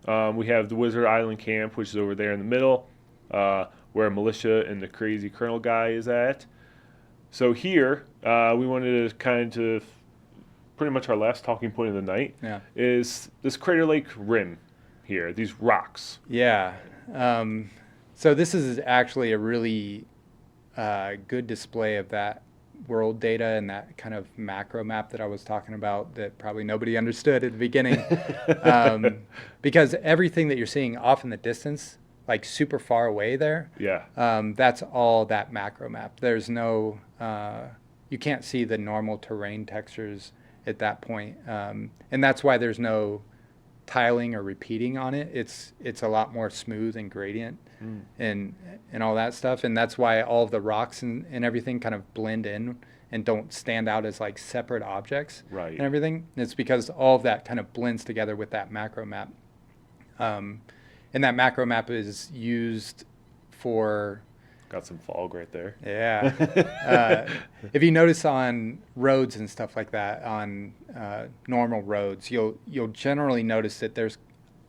We have the Wizard Island camp, which is over there in the middle, where Militia and the crazy Colonel guy is at. So here, we wanted to kind of, pretty much our last talking point of the night, is this Crater Lake rim here, these rocks. Yeah. So this is actually a really good display of that world data and that kind of macro map that I was talking about that probably nobody understood at the beginning. Because everything that you're seeing off in the distance, like super far away there, that's all that macro map. There's no, you can't see the normal terrain textures at that point. And that's why there's no tiling or repeating on it. It's a lot more smooth and gradient and all that stuff. And that's why all of the rocks and everything kind of blend in and don't stand out as like separate objects and everything. And it's because all of that kind of blends together with that macro map. And that macro map is used for... Got some fog right there. Yeah. If you notice on roads and stuff like that, on normal roads, you'll generally notice that there's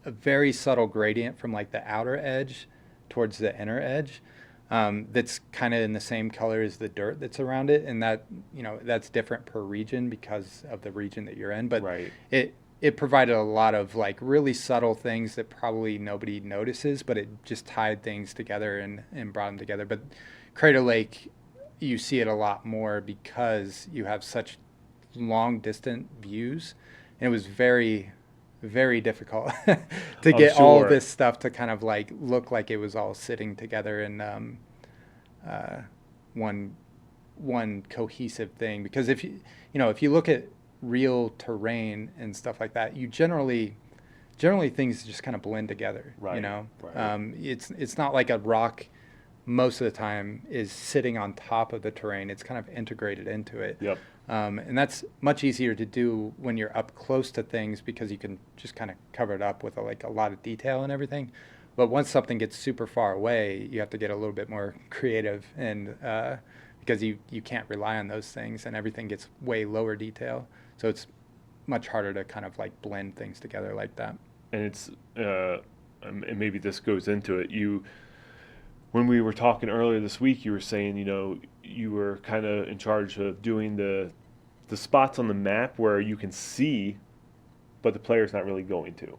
a very subtle gradient from like the outer edge towards the inner edge that's kind of in the same color as the dirt that's around it. And that, you know, that's different per region because of the region that you're in. But it provided a lot of like really subtle things that probably nobody notices, but it just tied things together and brought them together. But Crater Lake, you see it a lot more because you have such long distant views. And it was very, very difficult to get all of this stuff to kind of like look like it was all sitting together in one cohesive thing. Because if you look at real terrain and stuff like that, you generally things just kind of blend together. It's not like a rock most of the time is sitting on top of the terrain. It's kind of integrated into it. And that's much easier to do when you're up close to things because you can just kind of cover it up with a lot of detail and everything. But once something gets super far away, you have to get a little bit more creative, and because you can't rely on those things, and everything gets way lower detail. So it's much harder to kind of like blend things together like that. And it's, and maybe this goes into it. When we were talking earlier this week, you were saying, you were kind of in charge of doing the spots on the map where you can see, but the player's not really going to,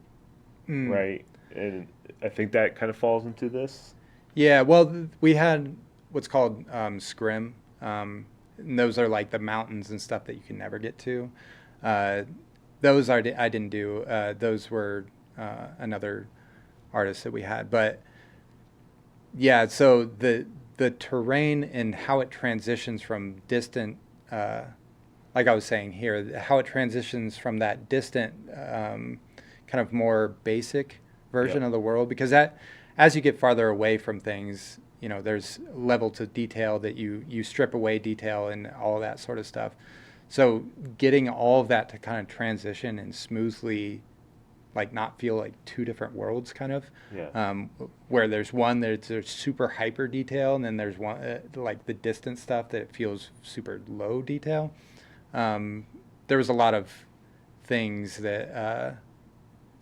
right? And I think that kind of falls into this. Yeah, well, we had what's called scrim. And those are like the mountains and stuff that you can never get to. Those I didn't do. Those were another artist that we had. But yeah, so the terrain and how it transitions from distant, like I was saying here, how it transitions from that distant kind of more basic version of the world, because that as you get farther away from things, there's level to detail that you strip away detail and all that sort of stuff. So getting all of that to kind of transition and smoothly, like not feel like two different worlds kind of, where there's one there's super hyper detail, and then there's one like the distant stuff that it feels super low detail. There was a lot of things that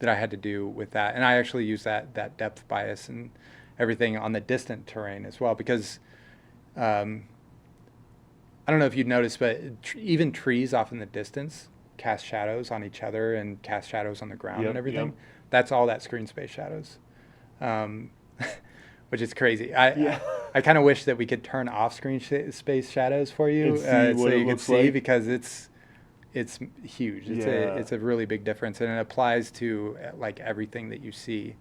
I had to do with that, and I actually used that depth bias and everything on the distant terrain as well, because I don't know if you'd noticed, but even trees off in the distance cast shadows on each other and cast shadows on the ground and everything. That's all that screen space shadows, which is crazy. I I kind of wish that we could turn off screen space shadows for you, And see so what it you could looks see, like. because it's huge. It's a really big difference, and it applies to like everything that you see.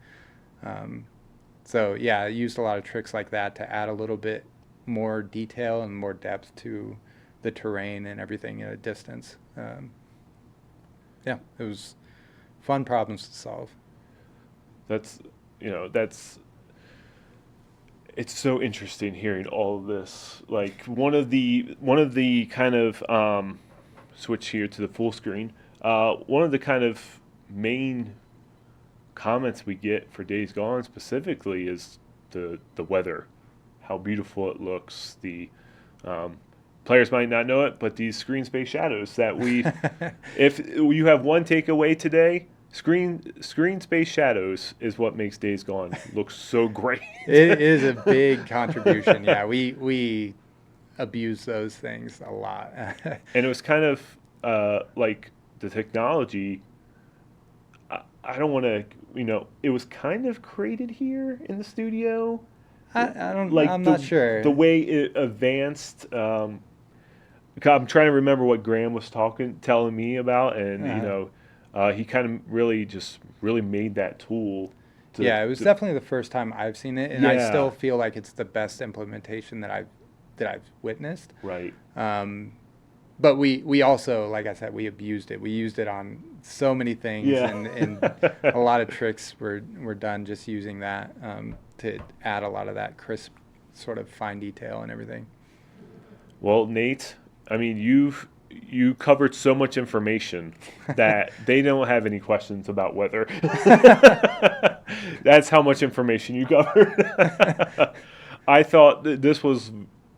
So yeah, I used a lot of tricks like that to add a little bit more detail and more depth to the terrain and everything at a distance. Yeah, it was fun problems to solve. That's it's so interesting hearing all of this. Like one of the kind of switch here to the full screen. One of the kind of main comments we get for Days Gone specifically is the weather, how beautiful it looks. The players might not know it, but these screen space shadows that we, if you have one takeaway today, screen space shadows is what makes Days Gone look so great. It is a big contribution. Yeah, we abuse those things a lot. And it was kind of like the technology. I don't want to, it was kind of created here in the studio. I don't. Like I'm not sure. The way it advanced. I'm trying to remember what Graham was telling me about, and he kind of really made that tool. It was definitely the first time I've seen it, and I Yeah. still feel like it's the best implementation that I've witnessed. Right. But we also, like I said, we abused it. We used it on so many things, Yeah. and a lot of tricks were done just using that to add a lot of that crisp sort of fine detail and everything. Well, Nate, I mean, you covered so much information that they don't have any questions about weather. That's how much information you covered. I thought that this was,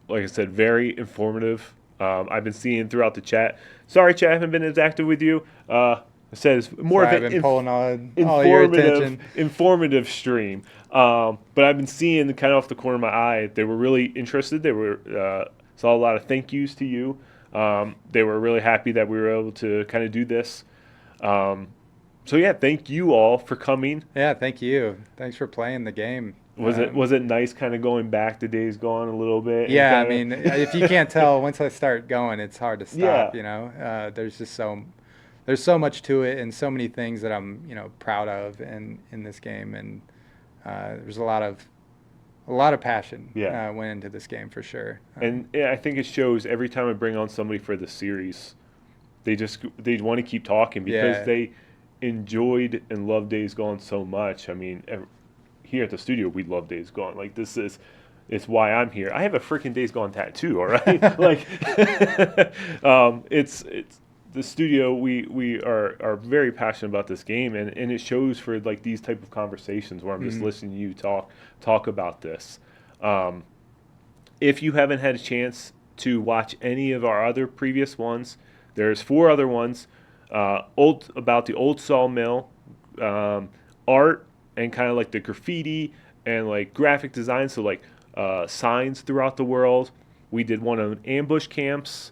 like I said, very informative. I've been seeing throughout the chat. Sorry, chat, I haven't been as active with you. It says more Sorry, of I've an been pulling all your attention. informative stream. But I've been seeing kind of off the corner of my eye. They were really interested. They were saw a lot of thank yous to you. They were really happy that we were able to kind of do this. So yeah, thank you all for coming. Yeah, thank you. Thanks for playing the game. Was it nice kind of going back to Days Gone a little bit? Yeah, I and mean, if you can't tell, once I start going, it's hard to stop. Yeah. There's just there's so much to it, and so many things that I'm proud of in this game, and there's a lot of passion went into this game for sure. And I think it shows every time I bring on somebody for the series, they want to keep talking because they enjoyed and loved Days Gone so much. I mean, here at the studio, we love Days Gone. Like it's why I'm here. I have a freaking Days Gone tattoo. All right, like it's the studio. We are very passionate about this game, and it shows for like these type of conversations where I'm just listening to you talk about this. If you haven't had a chance to watch any of our other previous ones, there's 4 other ones. About the Old Sawmill, art and kind of like the graffiti and like graphic design, so like signs throughout the world. We did one on ambush camps,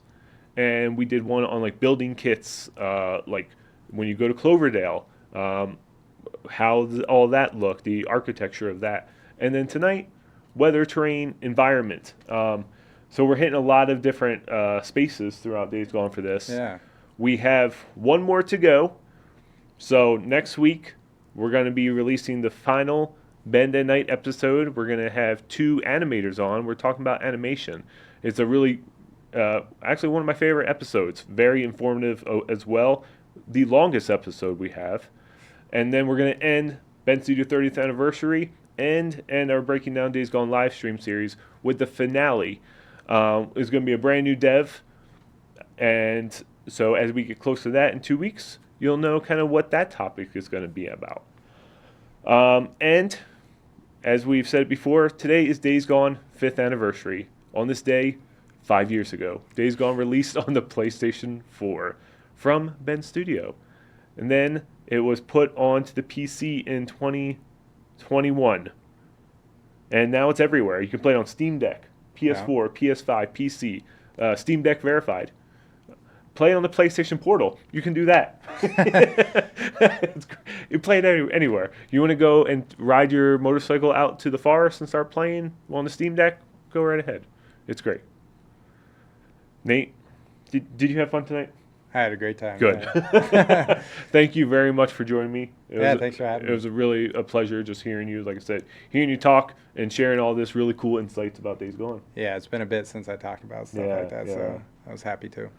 and we did one on like building kits, like when you go to Cloverdale, how all that looked, the architecture of that. And then tonight, weather, terrain, environment. So we're hitting a lot of different spaces throughout Days Gone for this. Yeah. We have one more to go. So next week, we're going to be releasing the final Bend at Night episode. We're going to have 2 animators on. We're talking about animation. It's a really, actually one of my favorite episodes. Very informative as well. The longest episode we have. And then we're going to end Bend Studio 30th anniversary and our Breaking Down Days Gone live stream series with the finale. It's going to be a brand new dev. And so as we get close to that in 2 weeks, you'll know kind of what that topic is going to be about. And as we've said before, today is Days Gone 5th anniversary. On this day, 5 years ago, Days Gone released on the PlayStation 4 from Bend Studio. And then it was put onto the PC in 2021. And now it's everywhere. You can play it on Steam Deck, PS4, PS5, PC, Steam Deck verified. Play it on the PlayStation Portal. You can do that. You play it anywhere. You want to go and ride your motorcycle out to the forest and start playing on the Steam Deck? go right ahead. It's great. Nate, did you have fun tonight? I had a great time. Good. Yeah. Thank you very much for joining me. Thanks for having me. It was really a pleasure just hearing you, like I said, hearing you talk and sharing all this really cool insights about Days Gone. Yeah, it's been a bit since I talked about stuff like that, so I was happy to.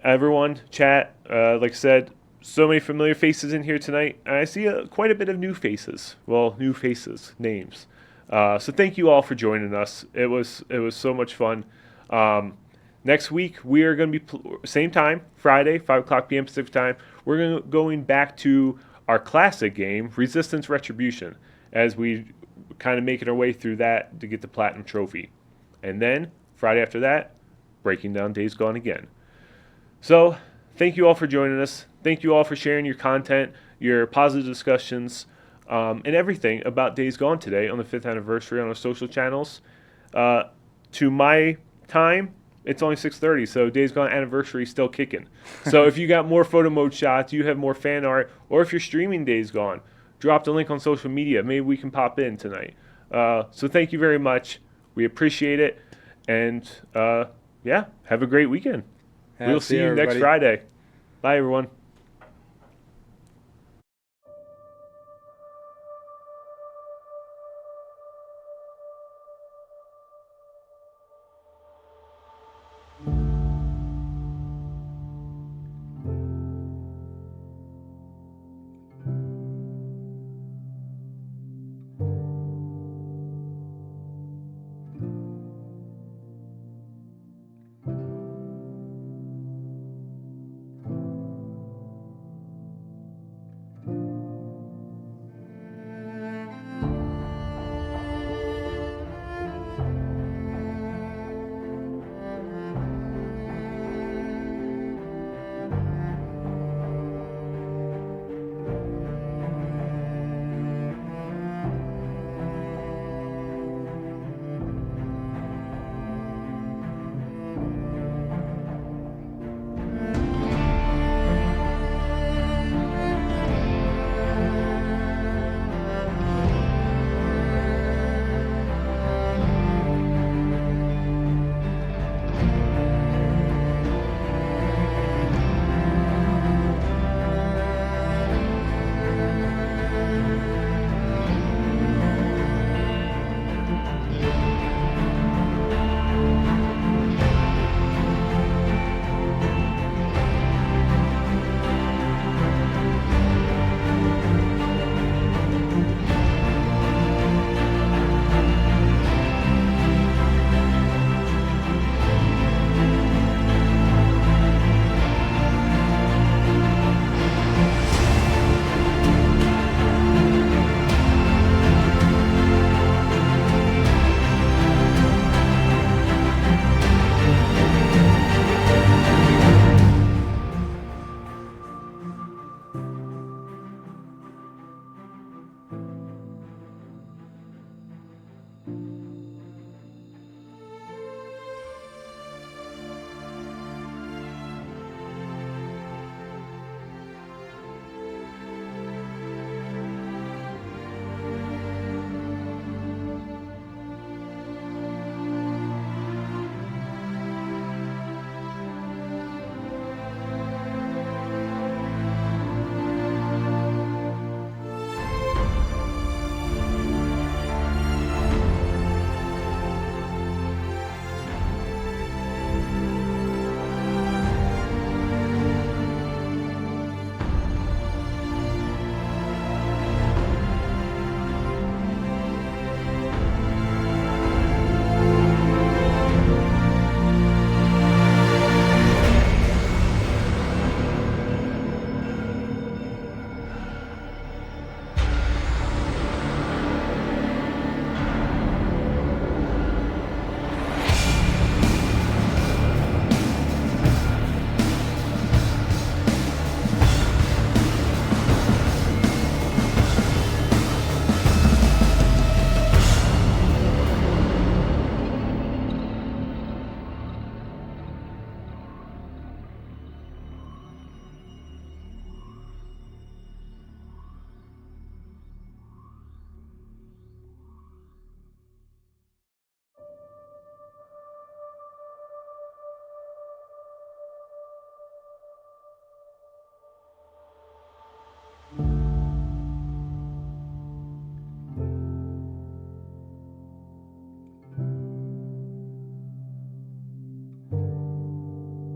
Everyone, chat, like I said, so many familiar faces in here tonight. I see quite a bit of new faces. Well, new faces, names. So thank you all for joining us. It was so much fun. Next week, we are going to be, same time, Friday, 5 o'clock p.m. Pacific time. We're going back to our classic game, Resistance Retribution, as we kind of making our way through that to get the Platinum Trophy. And then, Friday after that, breaking down Days Gone again. So, thank you all for joining us. Thank you all for sharing your content, your positive discussions, and everything about Days Gone today on the 5th anniversary on our social channels. To my time, it's only 6:30, so Days Gone anniversary is still kicking. So if you got more photo mode shots, you have more fan art, or if you're streaming Days Gone, drop the link on social media. Maybe we can pop in tonight. So thank you very much. We appreciate it. And have a great weekend. Yeah, We'll see see you next everybody. Friday. Bye, everyone.